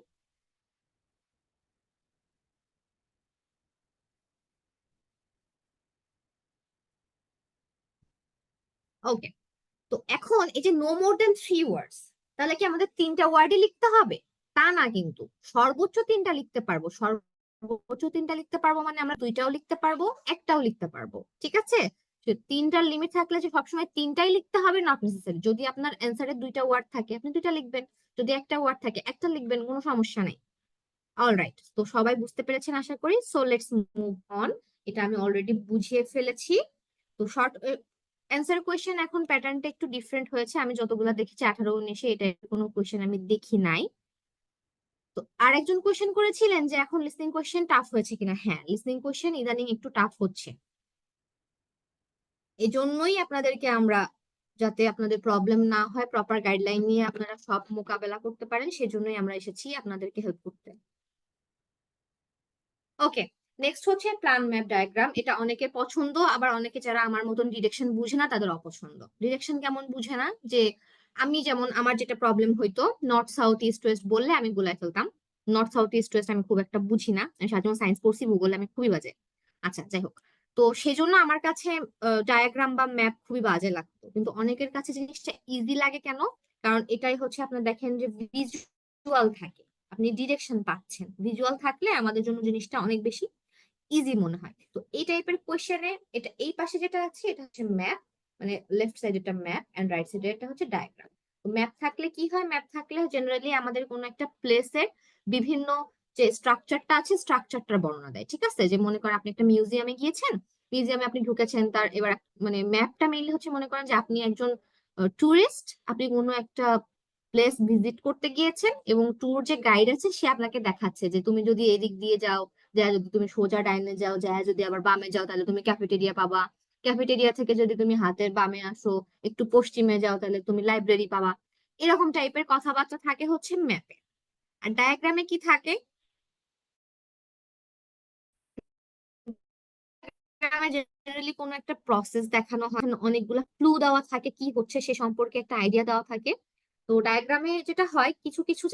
ওকে, তো এখন এই যে নো মোর দেন 3 ওয়ার্ডস, তাহলে কি আমাদের 3টা ওয়ার্ডই লিখতে হবে? তা না, কিন্তু সর্বোচ্চ 3টা লিখতে পারবো। সর্বোচ্চ 3টা লিখতে পারবো মানে আমরা 2টাও লিখতে পারবো, একটাও লিখতে পারবো, ঠিক আছে। তো 3টার লিমিট থাকলে যে সবসময় 3টাই লিখতে হবে নট নেসেসারি। যদি আপনার অ্যান্সারে 2টা ওয়ার্ড থাকে আপনি 2টা লিখবেন, যদি একটা ওয়ার্ড থাকে একটা লিখবেন, কোনো সমস্যা নেই। অলরাইট, তো সবাই বুঝতে পেরেছেন আশা করি। So let's move on. এটা আমি অলরেডি বুঝিয়ে ফেলেছি। তো শর্ট অ্যান্সার কোয়েশ্চেন এখন প্যাটার্নটা একটু ডিফারেন্ট হয়েছে। আমি যতগুলো দেখেছি 18-19-এ এটা কোনো কোয়েশ্চেন আমি দেখি নাই। তো আরেকজন কোয়েশ্চেন করেছিলেন যে এখন লিসনিং কোয়েশ্চেন টাফ হয়েছে কিনা। হ্যাঁ, লিসনিং কোয়েশ্চেন ইদানিং একটু টাফ হচ্ছে। এই জন্যই আপনাদেরকে আমরা, যাতে আপনাদের প্রবলেম না হয়, প্রপার গাইডলাইন নিয়ে আপনারা সব মোকাবেলা করতে পারেন, সেজন্যই আমরা এসেছি আপনাদেরকে হেল্প করতে। ওকে, নেক্সট হচ্ছে প্ল্যান ম্যাপ ডায়াগ্রাম। এটা অনেকের পছন্দ, আবার অনেকে যারা আমার মতন ডিরেকশন বুঝে না তাদের অপছন্দ। ডিরেকশন কেমন বুঝে না, যে আমি যেমন আমার যেটা প্রবলেম হইতো, নর্থ সাউথ ইস্ট ওয়েস্ট বললে আমি গুলাই ফেলতাম। নর্থ সাউথ ইস্ট ওয়েস্ট আমি খুব একটা বুঝি না, আমি সাধারণত সায়েন্স পড়ছি, ভূগোলে আমি খুবই বাজে। আচ্ছা যাই হোক, তো সেজন্য আমার কাছে ডায়াগ্রাম বা ম্যাপ খুবই বাজে লাগতো। কিন্তু অনেকের কাছে জিনিসটা ইজি লাগে কেন? কারণ এটাই হচ্ছে আপনার দেখেন যে ভিজুয়াল থাকে, আপনি ডিরেকশন পাচ্ছেন। ভিজুয়াল থাকলে আমাদের জন্য জিনিসটা অনেক বেশি ইজি মনে হয়। তো এই টাইপের কোয়েশ্চেনে এটা এই পাশে যেটা আছে এটা হচ্ছে ম্যাপ, মানে লেফট সাইড এটা ম্যাপ এন্ড রাইট সাইডে এটা হচ্ছে ডায়াগ্রাম। তো ম্যাপ থাকলে কি হয়, ম্যাপ থাকলে জেনারেলি আমাদের কোনো একটা প্লেসের বিভিন্ন যে স্ট্রাকচারটা আছে স্ট্রাকচারটার বর্ণনা দেয়, ঠিক আছে। যে মনে করেন আপনি একটা মিউজিয়ামে গিয়েছেন, মিউজিয়ামে আপনি ঢুকেছেন, তার এবার মানে ম্যাপটা মেইনলি হচ্ছে মনে করেন যে আপনি একজন টুরিস্ট, আপনি কোনো একটা প্লেস ভিজিট করতে গিয়েছেন এবং ট্যুর যে গাইড আছে সে আপনাকে দেখাচ্ছে যে তুমি যদি এদিক দিয়ে যাও, যা যদি তুমি সোজা ডাইনে যাও, যা যদি আবার বামে যাও তাহলে তুমি ক্যাফেটেরিয়া পাবা, ক্যাফেটেরিয়া থেকে যদি তুমি হাতের বামে আসো, একটু পশ্চিমে যাও তাহলে তুমি লাইব্রেরি পাবা। এরকম টাইপের কথাবার্তা থাকে হচ্ছে ম্যাপে। আর ডায়াগ্রামে কি থাকে, ডায়াগ্রামে জেনারেলি কোনো একটা প্রসেস দেখানো হয়, অনেকগুলো ক্লু দেওয়া থাকে কি হচ্ছে সে সম্পর্কে একটা আইডিয়া দেওয়া থাকে। তো ডায়াগ্রামে যেটা হয়, কিছু কিছু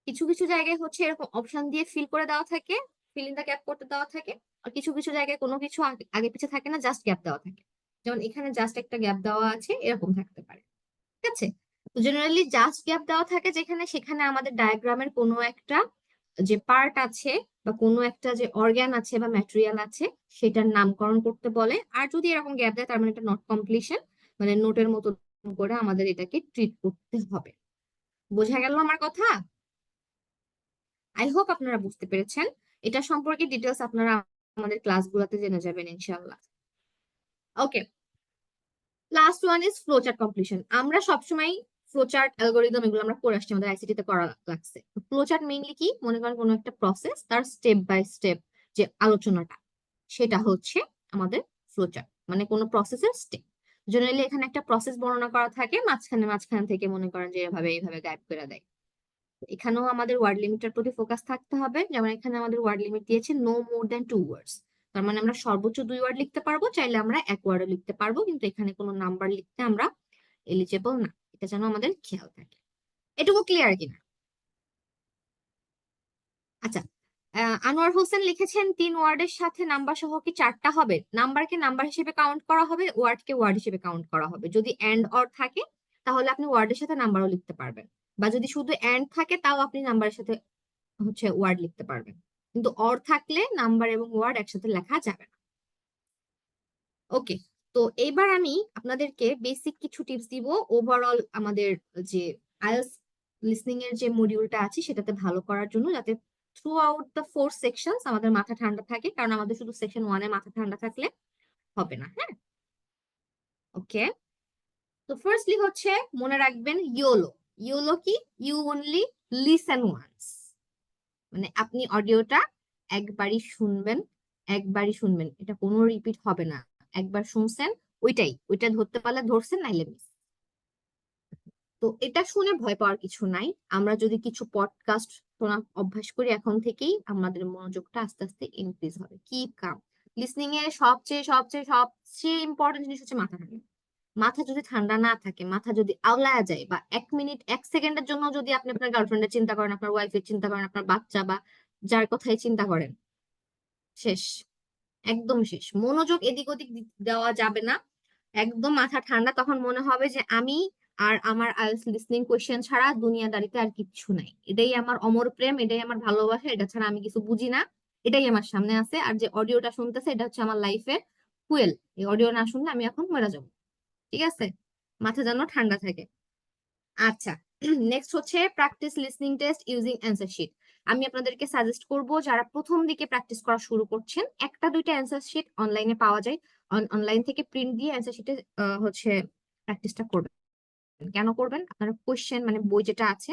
কিছু কিছু জায়গায় হচ্ছে এরকম অপশন দিয়ে ফিল করে দেওয়া থাকে, ফিল ইন দা গ্যাপ করতে দেওয়া থাকে। আর কিছু কিছু জায়গায় কোনো কিছু আগে আগে পিছে থাকে না, জাস্ট গ্যাপ দেওয়া থাকে। যেমন এখানে জাস্ট একটা গ্যাপ দেওয়া আছে, এরকম থাকতে পারে, ঠিক আছে। তো জেনারেলি জাস্ট গ্যাপ দেওয়া থাকে যেখানে, সেখানে আমাদের ডায়াগ্রামের কোনো একটা যে পার্ট আছে বা কোনো একটা যে অর্গান আছে বা ম্যাটেরিয়াল আছে সেটার নামকরণ করতে বলে। আর যদি এরকম গ্যাপ দেয় তার মানে এটা নট কমপ্লিশন, মানে নোটের মতো করে আমাদের এটাকে ট্রিট করতে হবে। বোঝা গেল আমার কথা? আই হোপ আপনারা বুঝতে পেরেছেন। এটা সম্পর্কে ডিটেলস আপনারা আমাদের ক্লাসগুলোতে জেনে যাবেন ইনশাআল্লাহ। Okay, last one is flowchart completion. আমরা সবসময় ফ্লোচার্ট অ্যালগোরিদম এগুলো আমরা করে আসছি, আমাদের আইসিটি তে করা লাগছে। ফ্লোচার্ট মেইনলি কি, মনে করেন কোনো একটা প্রসেস তার স্টেপ বাই স্টেপ যে আলোচনাটা, সেটা হচ্ছে আমাদের ফ্লোচার্ট, মানে কোনো প্রসেসের স্টেপ। জেনারেলি এখানে একটা প্রসেস বর্ণনা করা থাকে, মাঝখানে মাঝখান থেকে মনে করেন যে এভাবে এইভাবে গাইড করে দেয়। এখানেও আমাদের ওয়ার্ড লিমিটের প্রতি ফোকাস থাকতে হবে। যেমন এখানে আমাদের ওয়ার্ড লিমিট দিয়েছে নো মোর দ্যান 2 ওয়ার্ডস। তার মানে আমরা সর্বোচ্চ 2 ওয়ার্ড লিখতে পারবো, চাইলে আমরা 1 ওয়ার্ডও লিখতে পারবো, কিন্তু এখানে কোনো নাম্বার লিখতে আমরা এলিজেবল না। এটা যেন আমাদের খেয়াল থাকে। এটুকু ক্লিয়ার কিনা? আচ্ছা, আনোয়ার হোসেন লিখেছেন 3 ওয়ার্ডের সাথে নাম্বার সহ কি 4টা হবে? নাম্বারকে নাম্বার হিসেবে কাউন্ট করা হবে, ওয়ার্ডকে ওয়ার্ড হিসেবে কাউন্ট করা হবে। যদি এন্ড অর থাকে তাহলে আপনি ওয়ার্ডের সাথে নাম্বারও লিখতে পারবেন, বা যদি শুধু এন্ড থাকে তাও আপনি নাম্বারের সাথে ওয়ার্ড লিখতে পারবেন। কিন্তু অর থাকলে নাম্বার এবং ওয়ার্ড একসাথে লেখা যাবে না। ওকে, তো এইবার আমি আপনাদেরকে বেসিক কিছু টিপস দিব ওভারঅল আমাদের যে আইএলটিএস লিসনিং এর যে মডিউলটা আছে সেটাতে ভালো করার জন্য, যাতে থ্রু আউট দ্য 4 সেকশনস আমাদের মাথা ঠান্ডা থাকে। কারণ আমাদের শুধু সেকশন 1-এ মাথা ঠান্ডা থাকলে হবে না। হ্যাঁ, ওকে। তো ফার্স্টলি হচ্ছে মনে রাখবেন ইয়োলো। ইয়োলো কি? You only listen once. মানে আপনি অডিওটা একবারই শুনবেন, এটা কোনো রিপিট হবে না। একবার শুনছেন, ওইটা ধরতে পারলে ধরছেন, নাইলে মিস। তো এটা শুনে ভয় পাওয়ার কিছু নাই। আমরা যদি কিছু পডকাস্ট শোনা অভ্যাস করি এখন থেকেই, আমাদের মনোযোগটা আস্তে আস্তে ইনক্রিজ হবে। Keep calm. লিসনিং এর সবচেয়ে সবচেয়ে সবচেয়ে ইম্পর্টেন্ট জিনিস হচ্ছে মাথা ঠান্ডা। মাথা যদি ঠান্ডা না থাকে, মাথা যদি আওলায়া যায়, বা 1 মিনিট 1 সেকেন্ডের জন্য যদি আপনি আপনার গার্লফ্রেন্ডের চিন্তা করেন, আপনার ওয়াইফের চিন্তা করেন, আপনার বাচ্চা বা যার কথাই চিন্তা করেন, শেষ, একদম শেষ। মনোযোগ এদিক ওদিক দেওয়া যাবে না। একদম মাথা ঠান্ডা। তখন মনে হবে যে আমি আর আমার আইএলটিএস লিসনিং কোয়েশ্চেন ছাড়া দুনিয়াদারিতে আর কিচ্ছু নাই। এটাই আমার অমর প্রেম, এটাই আমার ভালোবাসা, এটা ছাড়া আমি কিছু বুঝি না। এটাই আমার সামনে আছে, আর যে অডিওটা শুনতেছে এটা হচ্ছে আমার লাইফের ফুয়েল। এই অডিও না শুনলে আমি এখন মরে যাবো। ঠিক আছে, মাথা যেন ঠান্ডা থাকে। আচ্ছা, নেক্সট হচ্ছে practice listening test using answer sheet. আমি আপনাদেরকে সাজেস্ট করব, যারা প্রথম দিকে প্র্যাকটিস করা শুরু করছেন, 1টা 2টা অ্যান্সার শিট অনলাইনে পাওয়া যায়। অনলাইন থেকে প্রিন্ট দিয়ে অ্যান্সার শিটে হচ্ছে প্র্যাকটিসটা করবেন। কেন করবেন? আপনার কোশ্চেন মানে বই যেটা আছে,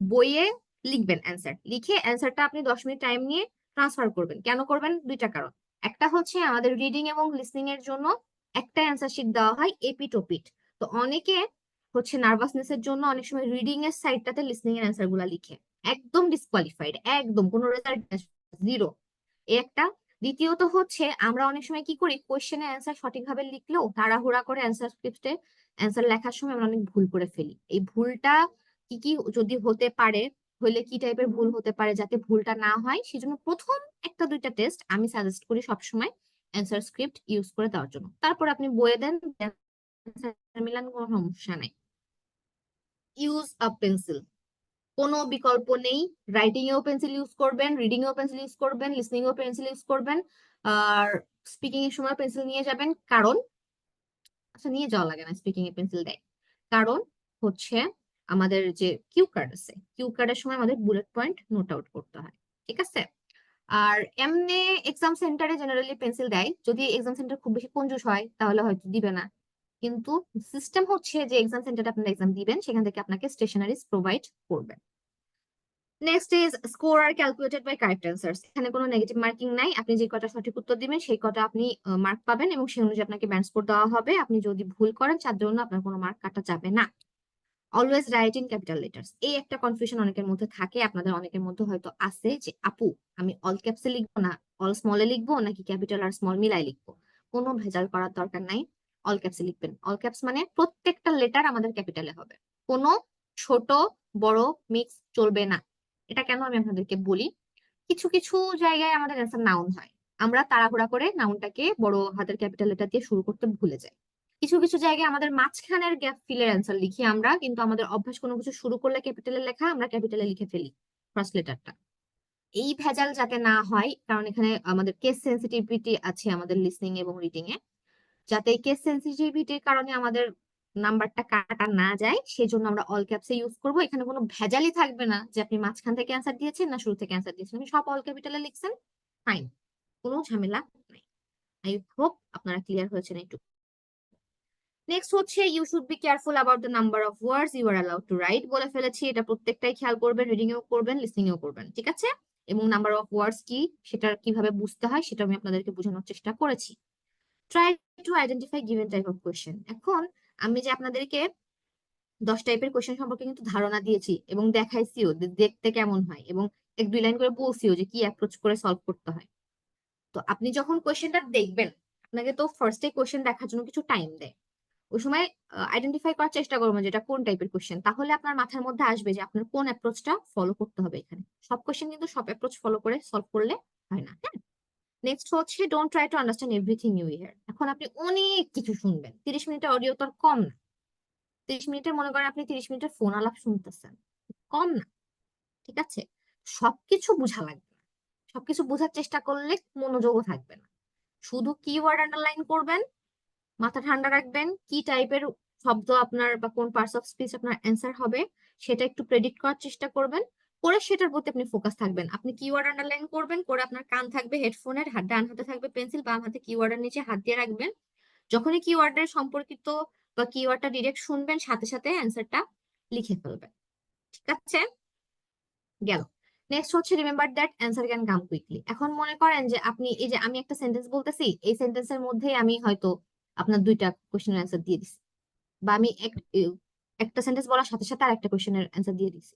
বইয়ে লিখবেন অ্যান্সার, লিখে অ্যান্সারটা আপনি 10 মিনিট টাইম নিয়ে ট্রান্সফার করবেন। কেন করবেন? 2টা কারণ। একটা হচ্ছে আমাদের রিডিং এবং লিসনিং এর জন্য একটা অ্যান্সার শিট দেওয়া হয় এপিট ওপিট। তো অনেকে হচ্ছে নার্ভাসনেস এর জন্য অনেক সময় রিডিং এর সাইডটাতে লিসনিং এর অ্যান্সার গুলা লিখে, একদম ডিসকোয়ালিফাইড, একদম কোনো রেজাল্ট, জিরো। একটা। দ্বিতীয়ত হচ্ছে আমরা অনেক সময় কি করি, কোশ্চেনের অ্যান্সার সঠিকভাবে লিখলেও তাড়াহুড়া করে অ্যান্সার স্ক্রিপ্টে অ্যান্সার লেখার সময় আমরা অনেক ভুল করে ফেলি। এই ভুলটা কি কি যদি হতে পারে, হলে কি টাইপের ভুল হতে পারে, যাতে ভুলটা না হয় সেজন্য প্রথম 1টা 2টা টেস্ট আমি সাজেস্ট করি সবসময় অ্যান্সার স্ক্রিপ্ট ইউজ করে দেওয়ার জন্য। তারপর আপনি বইয়ে দেন, answer মিলান, কোনো সমস্যা নাই। ইউজ আ পেন্সিল, কোনো বিকল্প নেই। রাইটিং এও পেন্সিল ইউজ করবেন, রিডিং এও পেন্সিল ইউজ করবেন, লিসনিং এও পেন্সিল ইউজ করবেন, আর স্পিকিং এর সময় পেন্সিল নিয়ে যাবেন। কারণ, আচ্ছা নিয়ে যাওয়া লাগে না, স্পিকিং এ পেন্সিল দেয়। কারণ হচ্ছে আমাদের যে কিউ কার্ড আছে, কিউ কার্ডের সময় আমাদের বুলেট পয়েন্ট নোট আউট করতে হয়। ঠিক আছে। আর এমনি এক্সাম সেন্টারে জেনারেলি পেন্সিল দেয়, যদি এক্সাম সেন্টার খুব বেশি কঞ্জুস হয় তাহলে হয়তো দিবে না। কিন্তু সিস্টেম হচ্ছে যে এক্সাম সেন্টারে আপনারা এক্সাম দিবেন, সেখান থেকে আপনাকে স্টেশনারিজ প্রোভাইড করবে। Next is score are calculated by correct answers. এখানে কোনো নেগেটিভ মার্কিং নাই। আপনি যে কটা সঠিক উত্তর দিবেন সেই কটা আপনি মার্ক পাবেন, এবং সেই অনুযায়ী আপনাকে ব্যান্ড স্কোর দেওয়া হবে। আপনি যদি ভুল করেন তার জন্য আপনার কোনো মার্ক কাটা যাবে না। Always right in capital letters. এই একটা কনফিউশন অনেকের মধ্যে থাকে, আপনাদের অনেকের মধ্যে হয়তো আছে যে আপু আমি অল ক্যাপসে লিখবো না অল স্মলে লিখবো, নাকি ক্যাপিটাল আর স্মল মিলাই লিখবো। কোনো ভেজাল করার দরকার নাই, অল ক্যাপসে লিখবেন। অল ক্যাপস মানে প্রত্যেকটা লেটার আমাদের ক্যাপিটালে হবে, কোনো ছোট বড় মিক্স চলবে না। এটা কেন আমি আপনাদেরকে বলি, কিছু কিছু জায়গায় আমাদের অ্যান্সার নাউন হয়, আমরা তাড়াহুড়া করে নাউনটাকে বড় হাতের ক্যাপিটাল লেটার দিয়ে শুরু করতে ভুলে যাই। কিছু কিছু জায়গায় আমাদের মাঝখানের গ্যাপ ফিলের অ্যান্সার লিখি আমরা, কিন্তু আমাদের অভ্যাস কোনো কিছু শুরু করলে ক্যাপিটালে লেখা, আমরা ক্যাপিটালে লিখে ফেলি ফার্স্ট লেটারটা। এই ভেজাল যাতে না হয়, কারণ এখানে আমাদের কেস সেন্সিটিভিটি আছে আমাদের লিসনিং এবং রিডিং এ, যাতে এই কেস সেন্সিটিভিটির কারণে আমাদের নাম্বারটা কাটা না যায়, সেজন্য আমরা অল ক্যাপসে ইউজ করব। এখানে কোনো ভেজালই থাকবে না যে আপনি মাঝখান থেকে অ্যান্সার দিয়েছেন না শুরু থেকে অ্যান্সার দিয়েছেন, আপনি সব অল ক্যাপিটালে লিখছেন, ফাইন, কোনো ঝামেলা নাই। আই হোপ আপনারা ক্লিয়ার হয়েছেন একটু। নেক্সট হচ্ছে you should be careful about the number of words you are allowed to write. বলে ফেলেছি, এটা প্রত্যেকটাই খেয়াল করবেন, রিডিং এও করবেন, লিসনিং এও করবেন। ঠিক আছে। এবং নাম্বার অফ ওয়ার্ডস কি সেটা কিভাবে বুঝতে হয় সেটা আমি আপনাদেরকে বোঝানোর চেষ্টা করেছি। Try to identify given type of question. এখন আমি যে আপনাদেরকে 10 টাইপের কোয়েশ্চেন সম্পর্কে কিন্তু ধারণা দিয়েছি এবং দেখাইছিও দেখতে কেমন হয়, এবং 1-2 লাইন করে বলছিও যে কি অ্যাপ্রোচ করে সলভ করতে হয়। তো আপনি যখন কোয়েশ্চেনটা দেখবেন, আপনাকে তো ফার্স্টে কোয়েশ্চেন দেখার জন্য কিছু টাইম দেয়। ওই সময় আইডেন্টিফাই করার চেষ্টা করবেন যে এটা কোন টাইপের কোয়েশ্চেন, তাহলে আপনার মাথার মধ্যে আসবে যে আপনার কোন অ্যাপ্রোচটা ফলো করতে হবে এখানে। সব কোয়েশ্চেন কিন্তু সব অ্যাপ্রোচ ফলো করে সলভ করলে হয় না, হ্যাঁ। নেক্সট হচ্ছে don't try to understand everything you hear. এখন আপনি অনেক কিছু শুনবেন, 30 মিনিটের অডিও তো আর কম না। 30 মিনিটের মনে করেন আপনি 30 মিনিটের ফোন আলাপ শুনতেছেন, কম না, ঠিক আছে। সবকিছু বোঝা লাগবে না, সবকিছু বোঝার চেষ্টা করলে মনোযোগও থাকবে না। শুধু কিওয়ার্ড আন্ডারলাইন করবেন, মাথা ঠান্ডা রাখবেন, কি টাইপের শব্দ আপনার বা কোন পার্টস অফ স্পিচ আপনার অ্যান্সার হবে সেটা একটু প্রেডিক্ট করার চেষ্টা করবেন, করে সেটার প্রতি আপনি ফোকাস থাকবেন। আপনি কিওয়ার্ড আন্ডারলাইন করবেন, করে আপনার কান থাকবে হেডফোনের, ডান হাতে থাকবে পেন্সিল, বাম হাতে কিওয়ার্ডের নিচে হাত দিয়ে রাখবেন। যখনই কিওয়ার্ডের সম্পর্কিত বা কিওয়ার্ডটা ডিরেক্ট শুনবেন, সাথে সাথে অ্যান্সারটা লিখে ফেলবেন, ঠিক আছে। গেল। নেক্সট হচ্ছে remember that answer can come quickly. এখন মনে করেন যে আপনি এই যে আমি একটা সেন্টেন্স বলতেছি, এই সেন্টেন্সের মধ্যে আমি হয়তো আপনার 2টা কোশ্চেনের অ্যান্সার দিয়ে দিচ্ছি, বা আমি একটা সেন্টেন্স বলার সাথে সাথে আরেকটা কোশ্চেনের অ্যান্সার দিয়ে দিচ্ছি।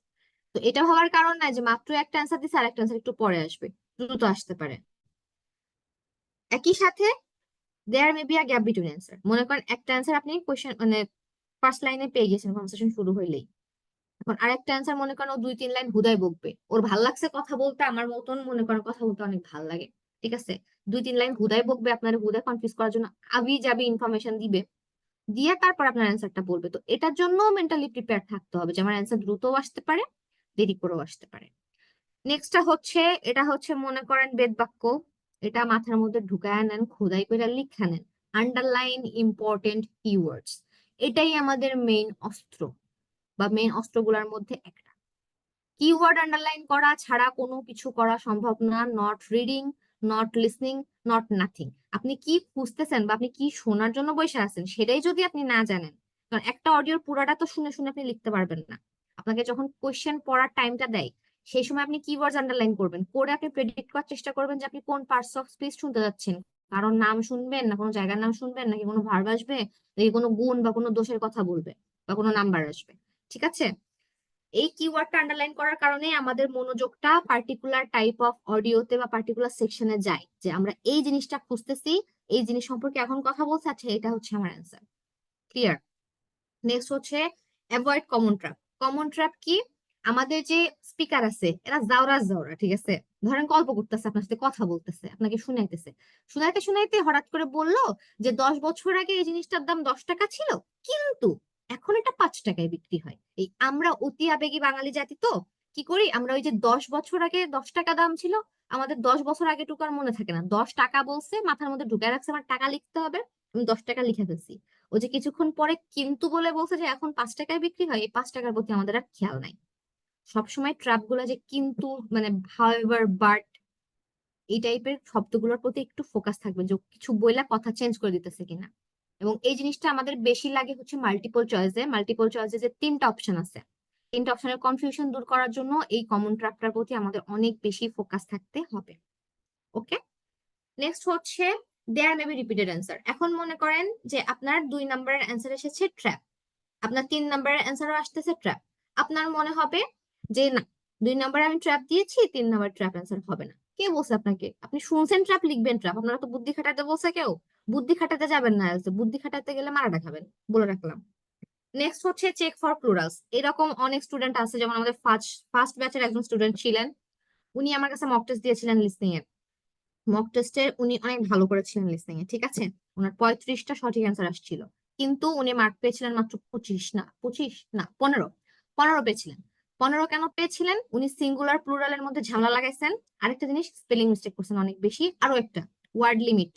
তো এটা হওয়ার কারণ নাই যে মাত্র একটা অ্যান্সার দিচ্ছে আর একটা অ্যান্সার একটু পরে আসবে, দ্রুত আসতে পারে। একই সাথে there may be a gap between answer. মনে করেন একটা অ্যান্সার আপনি কোশ্চেন মানে ফার্স্ট লাইনে পেয়ে গেছেন কনভারসেশন শুরু হইলেই, এখন আরেকটা অ্যান্সার মনে করেন ও 2-3 লাইন হুদাই বকবে, ওর ভাল লাগছে কথা বলতে, আমার মতন মনে করেন কথা বলতে অনেক ভাল লাগে, ঠিক আছে। 2-3 লাইন হুদাই বকবে, আপনার হুদাই কনফিউজ করার জন্য আবি যাবি ইনফরমেশন দিবে, দিয়ে তারপর আপনার অ্যান্সারটা বলবে। তো এটার জন্য মেন্টালি প্রিপেয়ার থাকতে হবে যে আমার অ্যান্সার দ্রুতও আসতে পারে, দেরি করেও আসতে পারে। নেক্সটটা হচ্ছে, এটা হচ্ছে মনে করেন বেদ বাক্য, এটা মাথার মধ্যে ঢুকায় নেন, খোদাই করে লিখে নেন, আন্ডারলাইন ইম্পর্টেন্ট কিওয়ার্ডস। এটাই আমাদের মেইন অস্ত্র বা মেইন অস্ত্রগুলোর মধ্যে একটা। কিওয়ার্ড আন্ডারলাইন করা ছাড়া কোনো কিছু করা সম্ভব না। Not reading, not listening, not nothing. আপনি কি খুঁজতেছেন বা আপনি কি শোনার জন্য বসে আছেন সেটাই যদি আপনি না জানেন, কারণ একটা অডিওর পুরাটা তো শুনে শুনে আপনি লিখতে পারবেন না। আপনাকে যখন কোয়েশ্চেন পড়ার টাইমটা দেয়, সেই সময় আপনি কিওয়ার্ডস আন্ডারলাইন করবেন, করে আপনি প্রেডিক্ট করার চেষ্টা করবেন যে আপনি কোন পার্টস অফ স্পিচ শুনতে যাচ্ছেন। কারণ নাম শুনবেন না কোনো জায়গার নাম শুনবেন, নাকি কোনো ভার্ব আসবে, নাকি কোনো গুণ বা কোনো দোষের কথা বলবে, বা কোনো নাম্বার আসবে, ঠিক আছে। এই কিওয়ার্ডটা আন্ডারলাইন করার কারণে আমাদের মনোযোগটা পার্টিকুলার টাইপ অফ অডিওতে বা পার্টিকুলার সেকশনে যায়, যে আমরা এই জিনিসটা খুঁজতেছি, এই জিনিস সম্পর্কে এখন কথা বলছে, আচ্ছা এটা হচ্ছে আমার অ্যান্সার। ক্লিয়ার। নেক্সট হচ্ছে avoid common trap. Common trap কি? আমাদের যে স্পিকার আছে এরা জাউরা জাউরা, ঠিক আছে। ধরেন গল্প করতেছে, আপনার সাথে কথা বলতেছে, আপনাকে শুনাইতেছে, শুনাইতে শুনাইতে হঠাৎ করে বললো যে 10 বছর আগে এই জিনিসটার দাম 10 টাকা ছিল, কিন্তু এখন এটা 5 টাকায় বিক্রি হয়। এই আমরা অতি আবেগী বাঙালি জাতি তো, কি করি আমরা, ওই যে 10 বছর আগে 10 টাকা দাম ছিল, আমাদের 10 বছর আগে টুকু আর মনে থাকে না, 10 টাকা বলছে মাথার মধ্যে ঢুকায় রাখছে আমার টাকা লিখতে হবে, আমি 10 টাকা লিখে ফেলছি। ও যে কিছুক্ষণ পরে কিন্তু বলে বলছে যে এখন 5 টাকায় বিক্রি হয়, এই 5 টাকার প্রতি আমাদের আর খেয়াল নাই। সবসময় ট্রাপ গুলা যে কিন্তু মানে হাউএভার বাট এই টাইপের শব্দগুলোর প্রতি একটু ফোকাস থাকবে, যে কিছু বইলা কথা চেঞ্জ করে দিতেছে কিনা। এবং এই জিনিসটা আমাদের বেশি লাগে হচ্ছে মাল্টিপল চয়েসে। মাল্টিপল চয়েসে যে 3টা অপশন আছে, 3টা অপশনের কনফিউশন দূর করার জন্য এই কমন ট্র্যাপটার প্রতি আমাদের অনেক বেশি ফোকাস থাকতে হবে। ওকে। নেক্সট হচ্ছে দেয়ার মে বি রিপিটেড অ্যান্সার। এখন মনে করেন যে আপনার 2 নম্বরের অ্যান্সার এসেছে ট্র্যাপ, আপনার 3 নম্বরের অ্যান্সারও আসতেছে ট্র্যাপ। আপনার মনে হবে যে না, 2 নম্বরে আমি ট্র্যাপ দিয়েছি, 3 নম্বর ট্র্যাপ অ্যান্সার হবে না। কে বলছে আপনাকে? আপনি শুনছেন ট্র্যাপ, লিখবেন ট্র্যাপ। আপনারা তো বুদ্ধি খাটাতে বলছে কেউ? বুদ্ধি খাটাতে যাবেন না, বুদ্ধি খাটাতে গেলে মারাটা খাবেন, বলে রাখলাম। নেক্সট হচ্ছে চেক ফর প্লুরালস। এরকম অনেক স্টুডেন্ট আছে, যেমন আমাদের ফার্স্ট ব্যাচের একজন স্টুডেন্ট ছিলেন, উনি আমার কাছে মক টেস্ট দিয়েছিলেন লিসনিং এর। মক টেস্টে উনি অনেক ভালো করেছিলেন লিসনিং এ, ঠিক আছে। ওনার 35টা সঠিক অ্যান্সার আসছিল, কিন্তু উনি মার্ক পেয়েছিলেন মাত্র 15 পেয়েছিলেন। 15 কেন পেয়েছিলেন? উনি সিঙ্গুলার প্লুরালের মধ্যে ঝামেলা লাগাইছেন, আরেকটা জিনিস স্পেলিং মিস্টেক করছেন অনেক বেশি, আরো একটা ওয়ার্ড লিমিট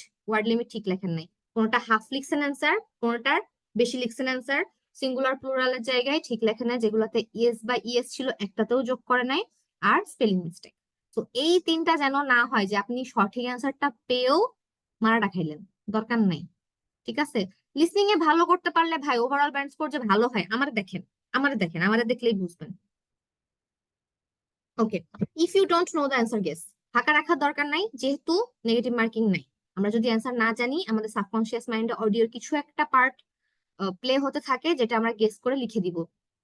ঠিক লেখেন নাই। কোনোটা হাফ লিখছেন অ্যান্সার, কোনোটার বেশি লিখছেন অ্যান্সার। সিঙ্গুলার প্লুরালের জায়গায় ঠিক লেখেন নাই, যেগুলোতে ইএস বা ইএস ছিল একটাতেও যোগ করে নাই। আর স্পেলিং মিস্টেক। তো এই 3টা যেন না হয় যে আপনি সঠিক অ্যান্সারটা পেয়েও মারাটা খাইলেন, দরকার নাই, ঠিক আছে। লিসনিং এ ভালো করতে পারলে ভাই ওভারঅল ব্যান্ড স্কোর যে ভালো হয়, আমাদের দেখলেই বুঝবেন। Okay. If you don't know the answer guess. ফাঁকা রাখার দরকার নাই, যেহেতু নেগেটিভ মার্কিং নাই। আমরা যদি অ্যান্সার না জানি, আমাদের সাবকনশিয়াস মাইন্ডে অডিওর কিছু একটা পার্ট প্লে হতে থাকে, যেটা আমরা গেস করে লিখে দিব।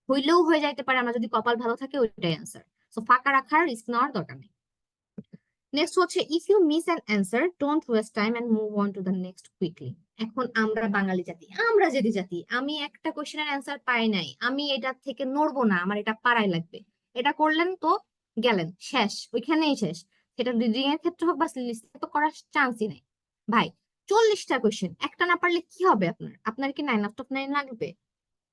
হইলেও হয়ে যাইতে পারে, আমরা যদি কপাল ভালো থাকে ওইটাই অ্যান্সার। সো ফাঁকা রাখার রিস্ক নেওয়ার দরকার নেই। নেক্সট হচ্ছে, if you miss an answer don't waste time and move on to the next quickly. এখন আমরা বাঙালি জাতি, আমরা জেদি জাতি, আমি একটা কোশ্চেনের অ্যান্সার পাই নাই, আমি এটা থেকে নড়বো না, আমার এটা পারাই লাগবে। এটা করলেন তো গেলেন, শেষ, ওইখানেই শেষ। সেটা রিডিং এর ক্ষেত্রে হোক বা লিস্টে তো করার চান্সই নাই। ভাই 40টা কোশ্চেন একটা না পারলে কি হবে আপনার? আপনার কি 9/9 লাগবে?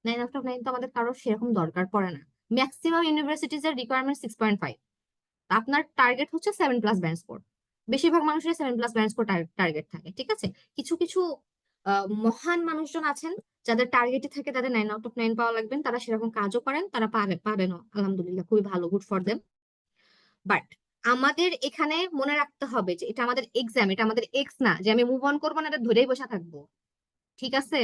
9/9 তো আমাদের কারোর সেরকম দরকার পড়ে না। ম্যাক্সিমাম ইউনিভার্সিটিজ এর রিকোয়ারমেন্ট 6.5। আপনার টার্গেট হচ্ছে 7+ ব্যান্ড স্কোর। বেশিরভাগ মানুষের 7+ ব্যান্ড স্কোর টার্গেট থাকে, ঠিক আছে। কিছু কিছু মহান মানুষজন আছেন যাদের টার্গেটই থাকে তাদের 9/9 পাওয়া লাগবেন, তারা সেরকম কাজও করেন, তারা পারেনও, আলহামদুলিল্লাহ, খুবই ভালো, গুড ফর দেম। বাট আমাদের এখানে মনে রাখতে হবে যে এটা আমাদের এক্সাম, এটা আমাদের এক্স না যে আমি মুভ অন করবো না, এটা ধরেই বসে থাকবো, ঠিক আছে।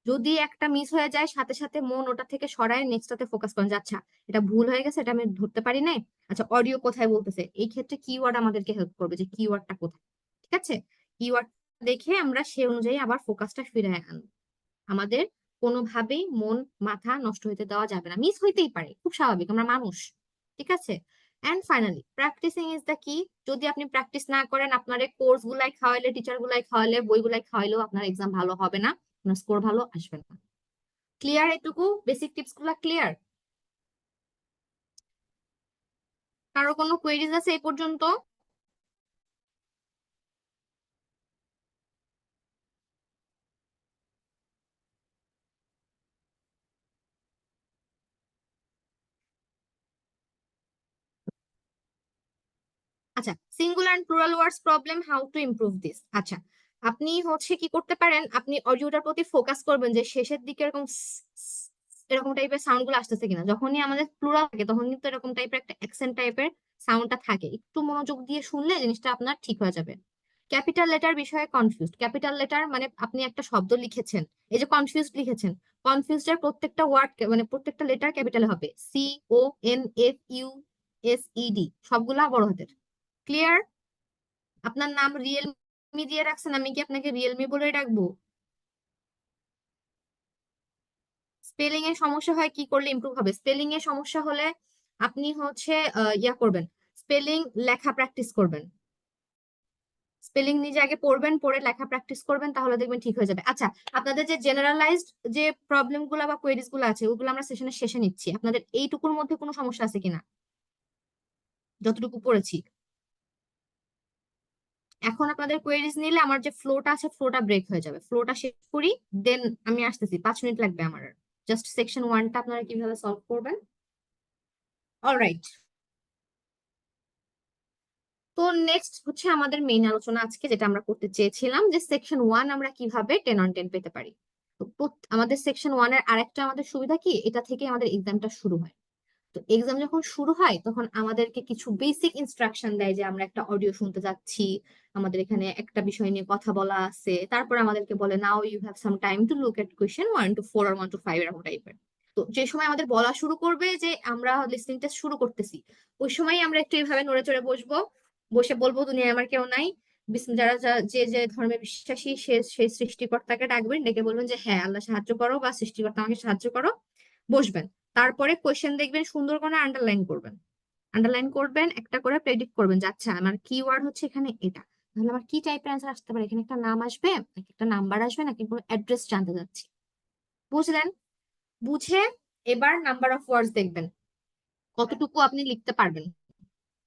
যদি একটা মিস হয়ে যায় সাথে সাথে মন ওটা থেকে সরায় নেক্সটটাতে ফোকাস করেন, যে আচ্ছা এটা ভুল হয়ে গেছে, এটা আমি ধরতে পারি নাই, আচ্ছা অডিও কোথায় বলতেছে, এই ক্ষেত্রে কিওয়ার্ড আমাদেরকে হেল্প করবে যে কিওয়ার্ডটা কোথায়, ঠিক আছে। কিওয়ার্ড দেখে আমরা সে অনুযায়ী আবার ফোকাসটা ফিরে আনবো। আমাদের কোনোভাবেই মন মাথা নষ্ট হইতে দেওয়া যাবে না, মিস হইতেই পারে, খুব স্বাভাবিক, আমরা মানুষ, ঠিক আছে। And finally practicing is the key. যদি আপনি প্র্যাকটিস না করেন, আপনার কোর্স গুলাই খাওয়াইলে, টিচার গুলাই খাওয়াইলে, বই গুলাই খাওয়াইলেও আপনার এক্সাম ভালো হবে না, আপনার স্কোর ভালো আসবে না। ক্লিয়ার? এটুকু বেসিক টিপস গুলা ক্লিয়ার? কারো কোনো কোয়েরিজ আছে এই পর্যন্ত? আচ্ছা, singular and plural words problem, how to improve this. আচ্ছা, আপনি হচ্ছে কি করতে পারেন, আপনি অডিওটার প্রতি ফোকাস করবেন যে শেষের দিকে এরকম এরকম টাইপের সাউন্ড গুলো আসতেছে কিনা। যখনই আমাদের প্লুরাল থাকে তখন কিন্তু এরকম টাইপের একটা অ্যাকসেন্ট টাইপের সাউন্ডটা থাকে, একটু মনোযোগ দিয়ে শুনলে জিনিসটা আপনার ঠিক হয়ে যাবে। ক্যাপিটাল লেটার বিষয়ে কনফিউজড, ক্যাপিটাল লেটার মানে আপনি একটা শব্দ লিখেছেন, এই যে কনফিউজড লিখেছেন, কনফিউজড এর প্রত্যেকটা ওয়ার্ড মানে প্রত্যেকটা লেটার ক্যাপিটালে হবে, CONFUSED, সবগুলা বড় হাতের। ক্লিয়ার? আপনার নাম রিয়েলমি দিয়ে রাখছেন, আমি কি আপনাকে রিয়েলমি বলে রাখবো? স্পেলিং এর সমস্যা হয় কি করলে ইমপ্রুভ হবে? স্পেলিং এর সমস্যা হলে আপনি হচ্ছে ইয়া করবেন, স্পেলিং লেখা প্র্যাকটিস করবেন। স্পেলিং নিজে আগে পড়বেন, পড়ে লেখা প্র্যাকটিস করবেন, তাহলে দেখবেন ঠিক হয়ে যাবে। আচ্ছা, আপনাদের যে জেনারেলাইজড যে প্রবলেম গুলা বা কোয়েরিজ গুলো আছে ওগুলো আমরা সেশনের শেষে নিচ্ছি। আপনাদের এইটুকুর মধ্যে কোনো সমস্যা আছে কিনা যতটুকু পড়েছি? এখন আপনাদের কোয়েরিজ নিলে আমার যে ফ্লোটা আছে ফ্লোটা ব্রেক হয়ে যাবে, ফ্লোটা শেষ করি, দেন আমি আসতেছি, 5 মিনিট লাগবে আমার। জাস্ট সেকশন 1টা আপনারা কিভাবে সলভ করবেন। অলরাইট, তো নেক্সট হচ্ছে আমাদের মেইন আলোচনা আজকে, যেটা আমরা করতে চেয়েছিলাম, যে সেকশন 1 আমরা কিভাবে 10/10 পেতে পারি। তো আমাদের সেকশন 1 এর আরেকটা আমাদের সুবিধা কি, এটা থেকে আমাদের এক্সামটা শুরু হয়। তো এক্সাম যখন শুরু হয় তখন আমাদেরকে কিছু বেসিক ইনস্ট্রাকশন দেয় যে আমরা একটা অডিও শুনতে যাচ্ছি, আমাদের এখানে একটা বিষয় নিয়ে কথা বলা আছে, তারপর আমাদেরকে বলে now you have some time to look at question 1 to 4 আর 1 to 5 এরকম টাইপের। তো যে সময় আমাদের বলা শুরু করবে যে আমরা লিসনিং টেস্ট শুরু করতেছি, ওই সময় আমরা একটু এইভাবে নড়ে চড়ে বসবো, বসে বলবো দুনিয়ায় আমার কেউ নাই, যারা যে যে ধর্মে বিশ্বাসী সে সেই সৃষ্টিকর্তাকে ডাকবেন, ডেকে বলবেন যে হ্যাঁ আল্লাহ সাহায্য করো বা সৃষ্টিকর্তা আমাকে সাহায্য করো, বসবেন। তারপরে কোয়েশ্চেন দেখবেন, সুন্দর করে আন্ডারলাইন করবেন, আন্ডারলাইন করবেন, একটা করে প্রেডিক্ট করবেন যে আচ্ছা আমার কিওয়ার্ড হচ্ছে এখানে এটা, তাহলে আমার কি টাইপের অ্যান্সার আসতে পারে, এখানে একটা নাম আসবে নাকি একটা নাম্বার আসবে নাকি কোনো অ্যাড্রেস জানতে চাচ্ছি। বুঝলেন? বুঝে এবার নাম্বার অফ ওয়ার্ডস দেখবেন কতটুকু আপনি লিখতে পারবেন,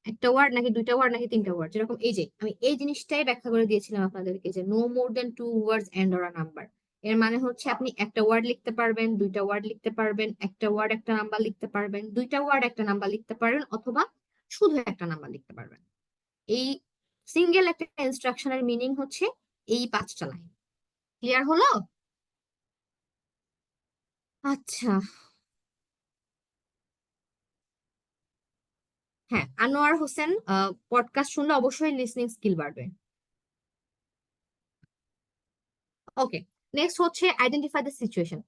একটা ওয়ার্ড নাকি দুইটা ওয়ার্ড নাকি তিনটা ওয়ার্ড। যেরকম এই যে আমি এই জিনিসটাই ব্যাখ্যা করে দিয়েছিলাম আপনাদেরকে যে no more than 2 words and or a number. এর মানে হচ্ছে আপনি একটা ওয়ার্ড লিখতে পারবেন, দুইটা ওয়ার্ড লিখতে পারবেন, একটা ওয়ার্ড একটা নাম্বার লিখতে পারবেন, দুইটা ওয়ার্ড একটা নাম্বার লিখতে পারবেন, অথবা শুধু একটা নাম্বার লিখতে পারবেন। এই সিঙ্গেল একটা ইনস্ট্রাকশনের মিনিং হচ্ছে এই 5টা লাইন। ক্লিয়ার হলো? আচ্ছা, হ্যাঁ, আনোয়ার হোসেন, পডকাস্ট শুনলে অবশ্যই লিসনিং স্কিল বাড়বে। ওকে, নেক্সট হচ্ছে আইডেন্টিফাই দ্য সিচুয়েশন।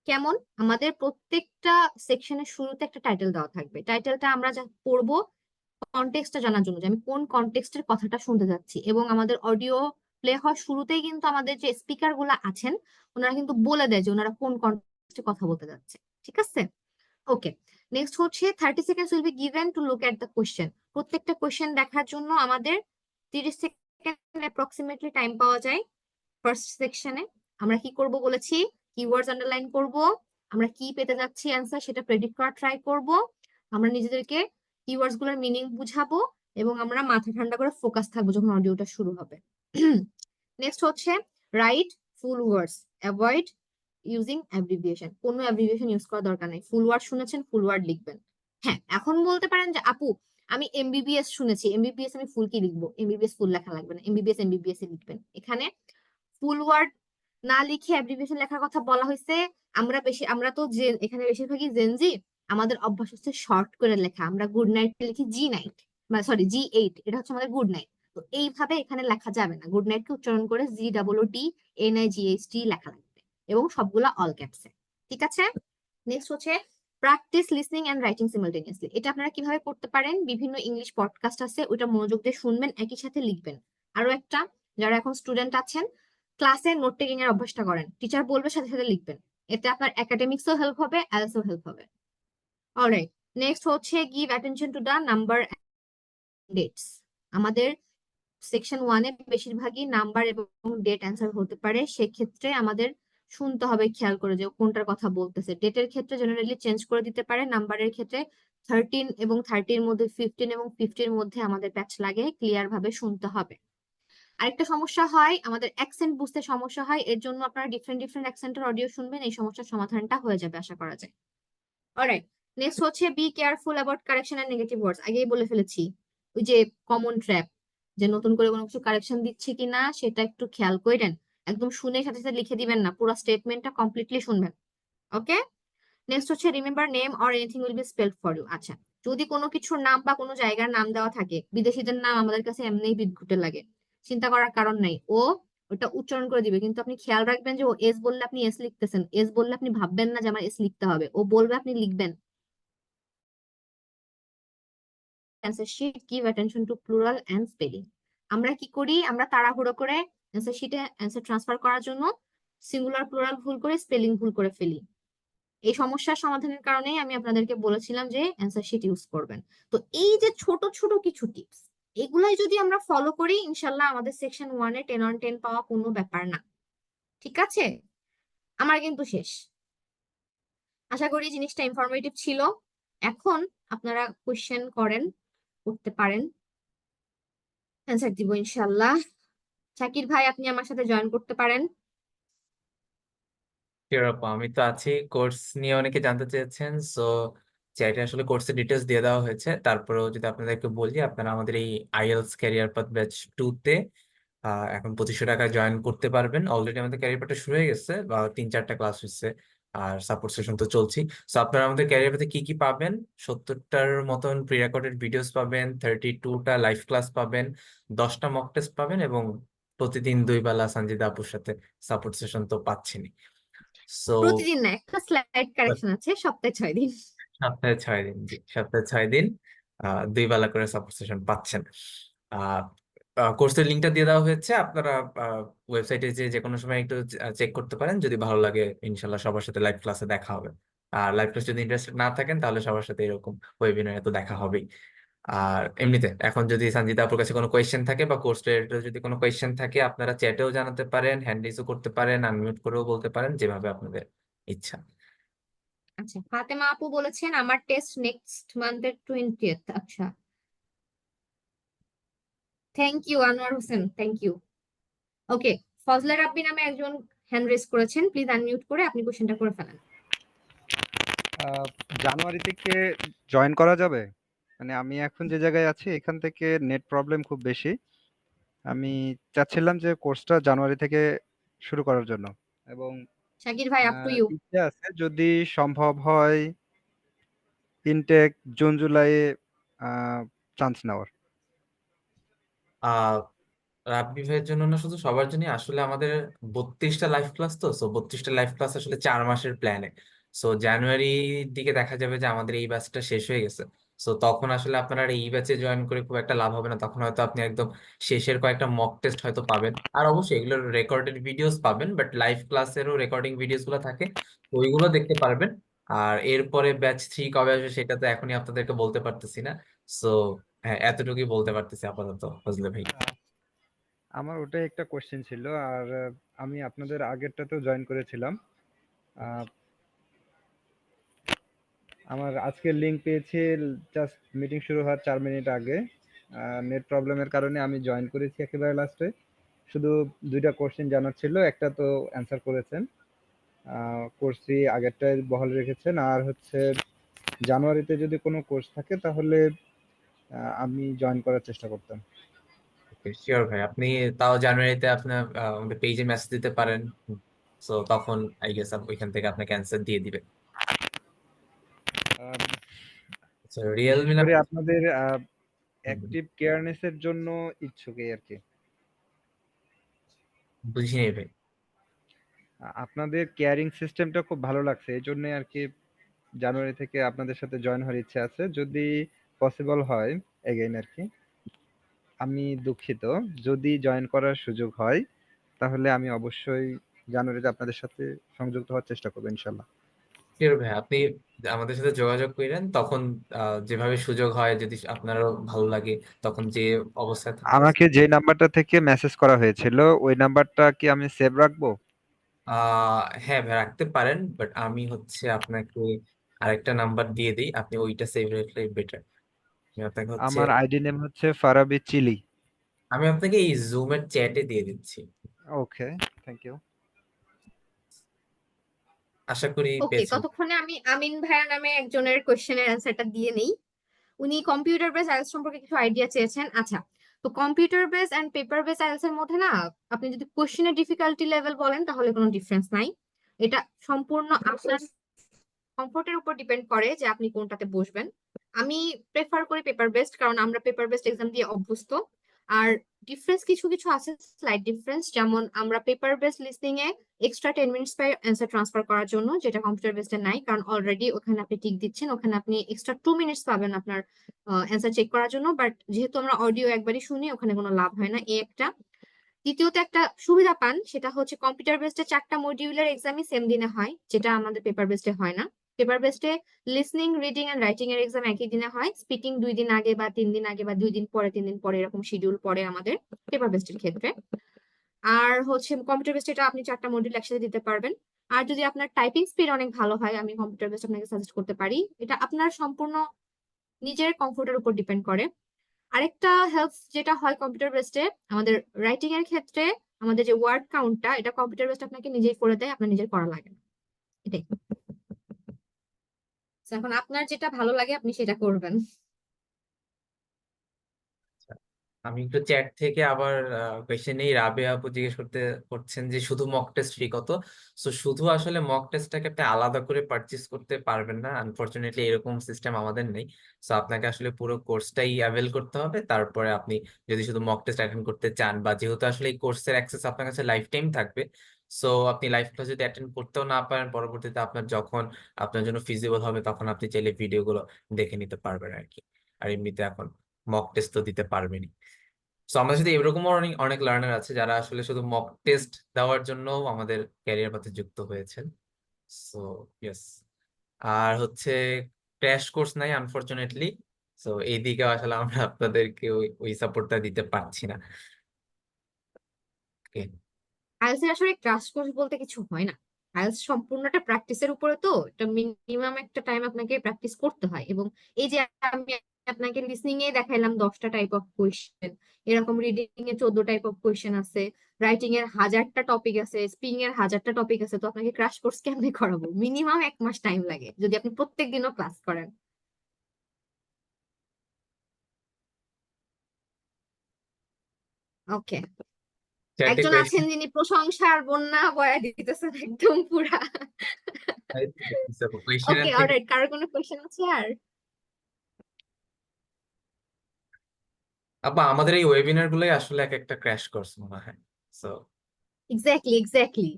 কেমন? আমাদের প্রত্যেকটা সেকশনের শুরুতে একটা টাইটেল দেওয়া থাকবে, টাইটেলটা আমরা যা পড়বো কনটেক্সটটা জানার জন্য যে আমি কোন কনটেক্সটের কথাটা শুনতে যাচ্ছি, এবং আমাদের অডিও প্লে হওয়ার শুরুতেই কিন্তু আমাদের যে স্পিকার গুলা আছেন ওনারা কিন্তু বলে দেয় যে ওনারা কোন কন্টেক্সটে কথা বলতে যাচ্ছে। ঠিক আছে? ওকে, নেক্সট হচ্ছে 30 seconds will be given to look at the question. প্রত্যেকটা কোশ্চেন দেখার জন্য আমাদের 30 সেকেন্ড অ্যাপ্রক্সিমেটলি টাইম পাওয়া যায়। ফার্স্ট সেকশনে আমরা কি করব বলেছি, কিওয়ার্ডস আন্ডারলাইন করব, আমরা কি পেতে যাচ্ছি অ্যান্সার সেটা প্রেডিক্ট করা ট্রাই করব, আমরা নিজেদেরকে কিওয়ার্ডস গুলোর মিনিং বুঝাবো এবং আমরা মাথা ঠান্ডা করে ফোকাস থাকবো যখন অডিওটা শুরু হবে। নেক্সট হচ্ছে রাইট ফুল ওয়ার্ডস, অ্যাভয়েড ইউজিং অ্যাব্রিভিয়েশন। কোনো অ্যাব্রিভিয়েশন ইউজ করার দরকার নেই, ফুল ওয়ার্ড শুনেছেন ফুল ওয়ার্ড লিখবেন। হ্যাঁ, এখন বলতে পারেন যে আপু আমি এমবিবিএস শুনেছি, এমবিবিএস আমি ফুল কি লিখবো, এমবিবিএস ফুল লেখা লাগবে না, এমবিবিএস এমবিবিএস এ লিখবেন। এখানে ফুল ওয়ার্ড না লিখে অ্যাব্রিভিয়েশন লেখার কথা বলা হয়েছে। আমরা তো যে এখানে বেশিরভাগই জেনজি, আমাদের অভ্যাস হচ্ছে শর্ট করে লেখা। আমরা গুড নাইট লিখি G9, মানে সরি G8, এটা হচ্ছে আমাদের গুড নাইট। তো এইভাবে এখানে লেখা যাবে না, গুড নাইট কে উচ্চারণ করে GOODNIGHT লেখা লাগবে এবং সবগুলা অল ক্যাপসে। ঠিক আছে? নেক্সট হচ্ছে practice listening and writing simultaneously. এটা আপনারা কিভাবে করতে পারেন, বিভিন্ন ইংলিশ পডকাস্ট আছে, ওইটা মনোযোগ দিয়ে শুনবেন, একই সাথে লিখবেন। আরো একটা, যারা এখন স্টুডেন্ট আছেন ক্লাসে নোট টেকিং এর অভ্যাসটা করেন, টিচার বলবে সাথে সাথে লিখবেন, এতে আপনার একাডেমিক্সও হেল্প হবে, আইএলটিএসও হেল্প হবে। অলরাইট, নেক্সট হচ্ছে give attention to the number dates. আমাদের সেকশন 1-এ বেশিরভাগই নাম্বার এবং ডেট অ্যান্সার হতে পারে, সেক্ষেত্রে আমাদের শুনতে হবে খেয়াল করে যে ও কোনটার কথা বলতেছে। ডেটের ক্ষেত্রে জেনারেলি চেঞ্জ করে দিতে পারে, নাম্বারের ক্ষেত্রে 13 এবং 30-র মধ্যে 15 এবং 50-র মধ্যে আমাদের প্যাচ লাগে, ক্লিয়ার ভাবে শুনতে হবে। আরেকটা সমস্যা হয় আমাদের অ্যাকসেন্ট বুঝতে সমস্যা হয়, এর জন্য আপনারা ডিফারেন্ট ডিফারেন্ট অ্যাকসেন্টের অডিও শুনবেন, এই সমস্যার সমাধানটা হয়ে যাবে আশা করা যায়। অলরাইট, নেক্সট হচ্ছে be careful about correction and negative words. আগেই বলে ফেলেছি, ওই যে কমন ট্র্যাপ, যে নতুন করে কোনো কিছু কারেকশন দিচ্ছি কিনা সেটা একটু খেয়াল করেন, একদম শুনে সাথে সাথে লিখে দিবেন না, পুরো স্টেটমেন্টটা কমপ্লিটলি শুনবেন। ওকে, নেক্সট হচ্ছে remember name or anything will be spelled for you. আচ্ছা, যদি কোনো কিছুর নাম বা কোনো জায়গার নাম দেওয়া থাকে, বিদেশিদের নাম আমাদের কাছে এমনিই বিদঘুটে লাগে, চিন্তা করার কারণ নাই, ও ওটা উচ্চারণ করে দিবে, কিন্তু আপনি খেয়াল রাখবেন যে ও এস বললে আপনি এস লিখতেছেন, এস বললে আপনি ভাববেন না যে আমার এস লিখতে হবে, ও বলবে আপনি লিখবেন। Answer sheet give attention to plural and spelling. আমরা কি করি, আমরা তাড়াহুড়ো করে অ্যান্সার শিটে অ্যান্সার ট্রান্সফার করার জন্য সিঙ্গুলার প্লুরাল ভুল করে স্পেলিং ভুল করে ফেলি। এই সমস্যার সমাধানের কারণেই আমি আপনাদেরকে বলেছিলাম যে অ্যান্সার শিট ইউজ করবেন। তো এই যে ছোট ছোট কিছু টিপস, এগুলাই যদি আমরা ফলো করি ইনশাল্লাহ আমাদের সেকশন 1-এ 10 on 10 পাওয়া কোনো ব্যাপার না। ঠিক আছে? আমার কিন্তু শেষ। আশা করি জিনিসটা ইনফরমেটিভ ছিল। এখন আপনারা কোশ্চেন করতে পারেন, অ্যান্সার দিব ইনশাল্লাহ। শাকির ভাই আপনি আমার সাথে জয়েন করতে পারেন। Sure আপু, আমি তো আছি। কোর্স নিয়ে অনেকে জানতে চেয়েছেন, সো চ্যাটে আসলে কোর্সের ডিটেলস দিয়ে দেওয়া হয়েছে। তারপরেও যদি আপনাদেরকে বলি, আপনারা আমাদের এই আইএলস ক্যারিয়ার পাথ ব্যাচ 2-তে এখন 2500 টাকায় জয়েন করতে পারবেন। অলরেডি আমাদের ক্যারিয়ার পাথটা শুরু হয়ে গেছে, বা 3-4টা ক্লাস হচ্ছে, আর সাপোর্ট সেশন তো চলছি। সো আপনারা আমাদের ক্যারিয়ার পাথে কি কি পাবেন: 70টার মতন প্রি রেকর্ডেড ভিডিওস পাবেন, 32টা লাইভ ক্লাস পাবেন, 10টা মক টেস্ট পাবেন, এবং প্রতিদিন 2 বেলা সঞ্জিদা আপুর সাথে সাপোর্ট সেশন তো পাচ্ছেনই। সো প্রতিদিন না, একটা স্লাইড কারেকশন আছে, সপ্তাহে 6 দিন। সপ্তাহে 6 দিন, জি সপ্তাহে 6 দিন 2 বেলা করে সাপোর্ট সেশন পাচ্ছেন। আহ কোর্সের লিঙ্কটা দিয়ে দেওয়া হয়েছে, আপনারা ওয়েবসাইটে যে যে কোনো সময় একটু চেক করতে পারেন। যদি ভালো লাগে ইনশাল্লাহ সবার সাথে লাইভ ক্লাসে দেখা হবে। আর লাইভ ক্লাস যদি ইন্টারেস্টেড না থাকেন, তাহলে সবার সাথে এরকম ওয়েবিনারে তো দেখা হবেই। আর এমনিতে এখন যদি সঞ্জিতা আপুর কাছে কোনো কোয়েশ্চেন থাকে বা কোর্স রিলেটেড যদি কোনো কোয়েশ্চেন থাকে, আপনারা চ্যাটেও জানাতে পারেন, হ্যান্ড রেইজও করতে পারেন, আনমিউট করেও বলতে পারেন, যেভাবে আপনাদের ইচ্ছা। আচ্ছা, ফাতেমা আপু বলেছেন আমার টেস্ট নেক্সট মান্থের 20th। আচ্ছা, thank you Anwar Hossain, thank you. Okay, Fazle Rabbi নামে একজন হ্যান্ড রেজ করেছেন, প্লিজ আনমিউট করে আপনি কোশ্চেনটা করে ফেলেন। আহ, জানুয়ারি থেকে জয়েন করা যাবে? মানে আমি এখন যে জায়গায় আছি এখান থেকে নেট প্রবলেম খুব বেশি। আমি চাচ্ছিলাম যে কোর্সটা জানুয়ারি থেকে শুরু করার জন্য, এবং শাকির ভাই আপ টু ইউ। ইচ্ছে আছে যদি সম্ভব হয় ইনটেক জুন জুলাইয়ে চান্স নেওয়ার। আহ রাব্বি ভাইয়ের জন্য না, শুধু সবার জন্য। আসলে আমাদের 32টা লাইভ ক্লাস, তো 32টা লাইভ ক্লাস আসলে 4 মাসের প্ল্যানে। সো জানুয়ারির দিকে দেখা যাবে যে আমাদের এই ব্যাচটা শেষ হয়ে গেছে। সো তখন আসলে আপনারা এই ব্যাচে জয়েন করে খুব একটা লাভ হবে না, তখন হয়তো আপনি একদম শেষের কয়েকটা মক টেস্ট হয়তো পাবেন। আর অবশ্যই এগুলোর রেকর্ডেড ভিডিওস পাবেন, বাট লাইভ ক্লাসেরও রেকর্ডিং ভিডিওস গুলো থাকে, তো ওইগুলো দেখতে পারবেন। আর এরপরে ব্যাচ 3 কবে আসবে সেটা তো এখনই আপনাদেরকে বলতে পারতেছি না। সো হ্যাঁ, এতটুকুই বলতে পারতেছি আপাতত ফজলে ভাই। আহ, আমার ওটাই একটা কোশ্চেন ছিল। আর আমি আপনাদের আগেরটাতেও জয়েন করেছিলাম। আহ, আমার আজকের লিংক পেয়েছি জাস্ট মিটিং শুরু হওয়ার 4 মিনিট আগে। নেট প্রবলেমের কারণে আমি জয়েন করেছি একেবারে লাস্টে। শুধু 2টা কোশ্চেন জানার ছিল, একটা তো অ্যান্সার করেছেন। কোর্স ফি আগেরটাই বহাল রেখেছেন। আর হচ্ছে জানুয়ারিতে যদি কোনো কোর্স থাকে তাহলে আমি জয়েন করার চেষ্টা করতাম। শিওর ভাই, আপনি তাও জানুয়ারিতে আপনার আমাদের পেজে মেসেজ দিতে পারেন। সো তখন আই গেস ওইখান থেকে আপনাকে অ্যান্সার দিয়ে দিবে। আহ, আচ্ছা, বিশেষ রিয়েলমি না? করে আপনাদের হুম, হুম, অ্যাক্টিভ কেয়ারনেস এর জন্য ইচ্ছুক এই আর কি। বুঝিনি ভাই। আপনাদের কেয়ারিং সিস্টেমটা খুব ভালো লাগছে, এই জন্য আর কি জানুয়ারি থেকে আপনাদের সাথে জয়েন হওয়ার ইচ্ছে আছে, যদি পসিবল হয় এগেইন আর কি। আমি দুঃখিত, যদি জয়েন করার সুযোগ হয় তাহলে আমি অবশ্যই জানুয়ারিতে আপনাদের সাথে সংযুক্ত হওয়ার চেষ্টা করবো ইনশাল্লাহ। শিওর ভাই, আপনি আমাদের সাথে যোগাযোগ করেন তখন, যেভাবে সুযোগ হয়, যদি আপনারও ভালো লাগে, তখন যে অবস্থায় থাকতে। আমাকে যে নাম্বারটা থেকে মেসেজ করা হয়েছিল ওই নাম্বারটা কি আমি সেভ রাখবো? হ্যাঁ ভাই, রাখতে পারেন, বাট আমি হচ্ছে আপনাকে আরেকটা নাম্বার দিয়ে দিই, আপনি ওইটা সেভ রাখলে বেটার। আমি আপনাকে হচ্ছে আমার আইডি নেম হচ্ছে ফারাবি চিলি। আমি আপনাকে এই জুমের চ্যাটে দিয়ে দিচ্ছি। ওকে, থ্যাংক ইউ। আশা করি ওকে, পেয়েছেন। ততক্ষণে আমি আমিন ভাইয়া নামে একজনের কোশ্চেনের অ্যান্সারটা দিয়ে নেই। উনি কম্পিউটার বেস আইএলটিএস সম্পর্কে কিছু আইডিয়া চেয়েছেন। আচ্ছা, তো computer base and paper base IELTS এর মধ্যে না, আপনি যদি কোশ্চেনের ডিফিকাল্টি লেভেল বলেন তাহলে কোনো ডিফারেন্স নাই। এটা সম্পূর্ণ আপনার কমফোর্টের উপর ডিপেন্ড করে যে আপনি কোনটাতে বসবেন। আমি প্রেফার করি পেপার বেসড, কারণ আমরা পেপার বেসড এক্সাম দিয়ে অভ্যস্ত। আর ডিফারেন্স কিছু কিছু আছে, স্লাইট ডিফারেন্স, যেমন আমরা পেপার বেসড লিসনিং এ এক্সট্রা 10 মিনিটস পাই অ্যান্সার ট্রান্সফার করার জন্য, যেটা কম্পিউটার বেসড এ নাই, কারণ অলরেডি ওখানে আপনি টিক দিচ্ছেন, ওখানে আপনি এক্সট্রা 2 মিনিটস পাবেন আপনার অ্যান্সার চেক করার জন্য। বাট যেহেতু আমরা অডিও একবারই শুনি, ওখানে কোনো লাভ হয় না, এই একটা। দ্বিতীয়ত একটা সুবিধা পান, সেটা হচ্ছে কম্পিউটার বেসডে 4টা মডিউলের এক্সামই সেম দিনে হয়, যেটা আমাদের পেপার বেসডে হয় না। পেপার বেসডে লিসনিং, রিডিং এন্ড রাইটিং এর এক্সাম একই দিনে হয়, স্পিকিং 2 দিন আগে বা 3 দিন আগে বা 2 দিন পরে 3 দিন পরে, এরকম শিডিউল পড়ে আমাদের পেপার বেসডের ক্ষেত্রে। আর হচ্ছে কম্পিউটার বেসড এটা আপনি 4টা মডিউল একসাথে দিতে পারবেন। আর যদি আপনার টাইপিং স্পিড অনেক ভালো হয়, আমি কম্পিউটার বেসড আপনাকে সাজেস্ট করতে পারি। এটা আপনার সম্পূর্ণ নিজের কমফোর্টের উপর ডিপেন্ড করে। আরেকটা হেল্প যেটা হয় কম্পিউটার বেসডে, আমাদের রাইটিং এর ক্ষেত্রে আমাদের যে ওয়ার্ড কাউন্টটা, এটা কম্পিউটার বেসড আপনাকে নিজেই করে দেয়, আপনার নিজের করা লাগে না। এটাই। So, এখন আপনার যেটা ভালো লাগে আপনি সেটা করবেন। আমি একটু চ্যাট থেকে আবার কোয়েশ্চেন এই রাবেয়া আপু জিজ্ঞেস করছেন যে শুধু মক টেস্ট ফ্রি কত। সো শুধু আসলে মক টেস্টটাকে আপনি আলাদা করে পারচেজ করতে পারবেন না, আনফরচুনেটলি এরকম সিস্টেম আমাদের নেই। সো আপনাকে আসলে পুরো কোর্সটাই অ্যাভেল করতে হবে, তারপরে আপনি যদি শুধু মক টেস্ট অ্যাটেন্ড করতে চান, বা যেহেতু আসলে এই কোর্সের অ্যাক্সেস আপনার কাছে লাইফ টাইম থাকবে, সো আপনি লাইভ ক্লাস যদি অ্যাটেন্ড করতেও না পারেন, পরবর্তীতে আপনার যখন আপনার জন্য ফিজিবল হবে তখন আপনি চাইলে ভিডিওগুলো দেখে নিতে পারবেন আর কি। আর এমনিতে এখন মক টেস্ট তো দিতে পারবেনই। সো আমাদের সাথে এরকমও অনেক অনেক লার্নার আছে যারা আসলে শুধু মক টেস্ট দেওয়ার জন্য আমাদের ক্যারিয়ার পাথে যুক্ত হয়েছেন। So yes. আর হচ্ছে ক্র্যাশ কোর্স নাই আনফরচুনেটলি। সো এইদিকে আসলে আমরা আপনাদেরকে ওই সাপোর্টটা দিতে পারছি না। ওকে। আইএলটিএস এর আসলে ক্রাশ কোর্স বলতে কিছু হয় না। আইএলটিএস সম্পূর্ণটা প্র্যাকটিসের উপরে, তো এটা মিনিমাম একটা টাইম আপনাকে প্র্যাকটিস করতে হয়। এবং এই যে আমি আপনাকে লিসনিং এ দেখাইলাম 10টা টাইপ অফ কোয়েশ্চেন, এরকম reading a 14 type of question আছে, রাইটিং এর 1000টা টপিক আছে, স্পিকিং এর 1000টা টপিক আছে। তো আপনাকে ক্রাশ কোর্স কেমনে করাবো? মিনিমাম 1 মাস টাইম লাগে যদি আপনি প্রত্যেক দিনও ক্লাস করেন। ওকে, চ্যাটে একজন আছেন কোয়েশ্চেন। যিনি প্রশংসার বন্যা বয়া দিতেছেন একদম পুরা। ওকে, কোয়েশ্চেনের থেকে অলরাইট, কারোর কোনো কোয়েশ্চেন আছে আর? আপা আমাদের এই ওয়েবিনার গুলোই আসলে এক একটা ক্র্যাশ কোর্স মনে হয়। So exactly, exactly.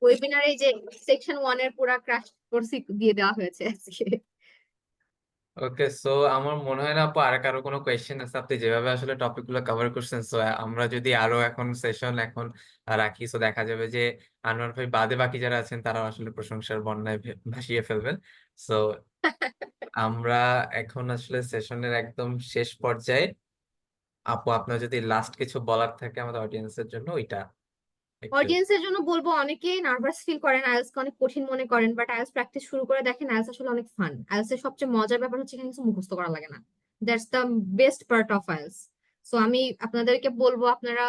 ওয়েবিনারে যে সেকশন 1 এর পুরা ক্র্যাশ কোর্স দিয়ে দেওয়া হয়েছে আজকে। ওকে, সো আমার মনে হয় না আপু আর কারো কোনো কোয়েশ্চেন আছে। আপনি যেভাবে আসলে টপিক গুলো কভার করছেন, সো আমরা যদি আরো এখন সেশন এখন রাখি, সো দেখা যাবে যে আনোয়ার ভাই বাদে বাকি যারা আছেন তারা আসলে প্রশংসার বন্যায় ভাসিয়ে ফেলবেন। সো আমরা এখন আসলে সেশনের একদম শেষ পর্যায়ে। আপু আপনার যদি লাস্ট কিছু বলার থাকে আমাদের অডিয়েন্সের জন্য, ওইটা একটু। অডিয়েন্সের জন্য বলবো, অনেকেই নার্ভাস ফিল করেন, আইএলটিএস কে অনেক কঠিন মনে করেন, বাট আইএলটিএস প্র্যাকটিস শুরু করে দেখেন, আইএলটিএস আসলে অনেক ফান। আইএলটিএস এর সবচেয়ে মজার ব্যাপার হচ্ছে এখানে কিছু মুখস্থ করা লাগে না। That's the best part of IELTS. So আমি আপনাদেরকে বলবো আপনারা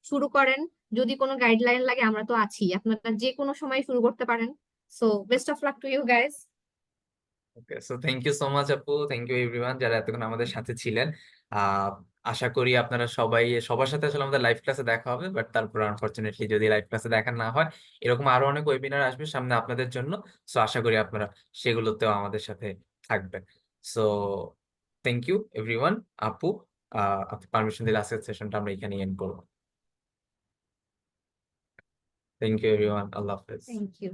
শুরু করেন। যদি কোনো গাইডলাইন লাগে আমরা তো আছি, আপনারা যে কোনো সময় শুরু করতে পারেন। So best of luck to you guys. Okay, so thank you so much আপু, থ্যাংক ইউ এভরিওয়ান যারা এতক্ষণ আমাদের সাথে ছিলেন। আহ আশা করি আপনারা সবাই, সবার সাথে আসলে আমাদের লাইভ ক্লাসে দেখা হবে, বাট তারপর আনফরচুনেটলি যদি লাইভ ক্লাসে দেখা না হয়, এরকম আরো অনেক ওয়েবিনার আসবে সামনে আপনাদের জন্য। সো আশা করি আপনারা সেগুলোতেও আমাদের সাথে থাকবেন। So thank you everyone. আপু, আপনি পারমিশন দিলে আজকের সেশনটা আমরা এখানে এন্ড করবো। থ্যাংক ইউ এভরিওয়ান, আল্লাহ হাফেজ। Thank you.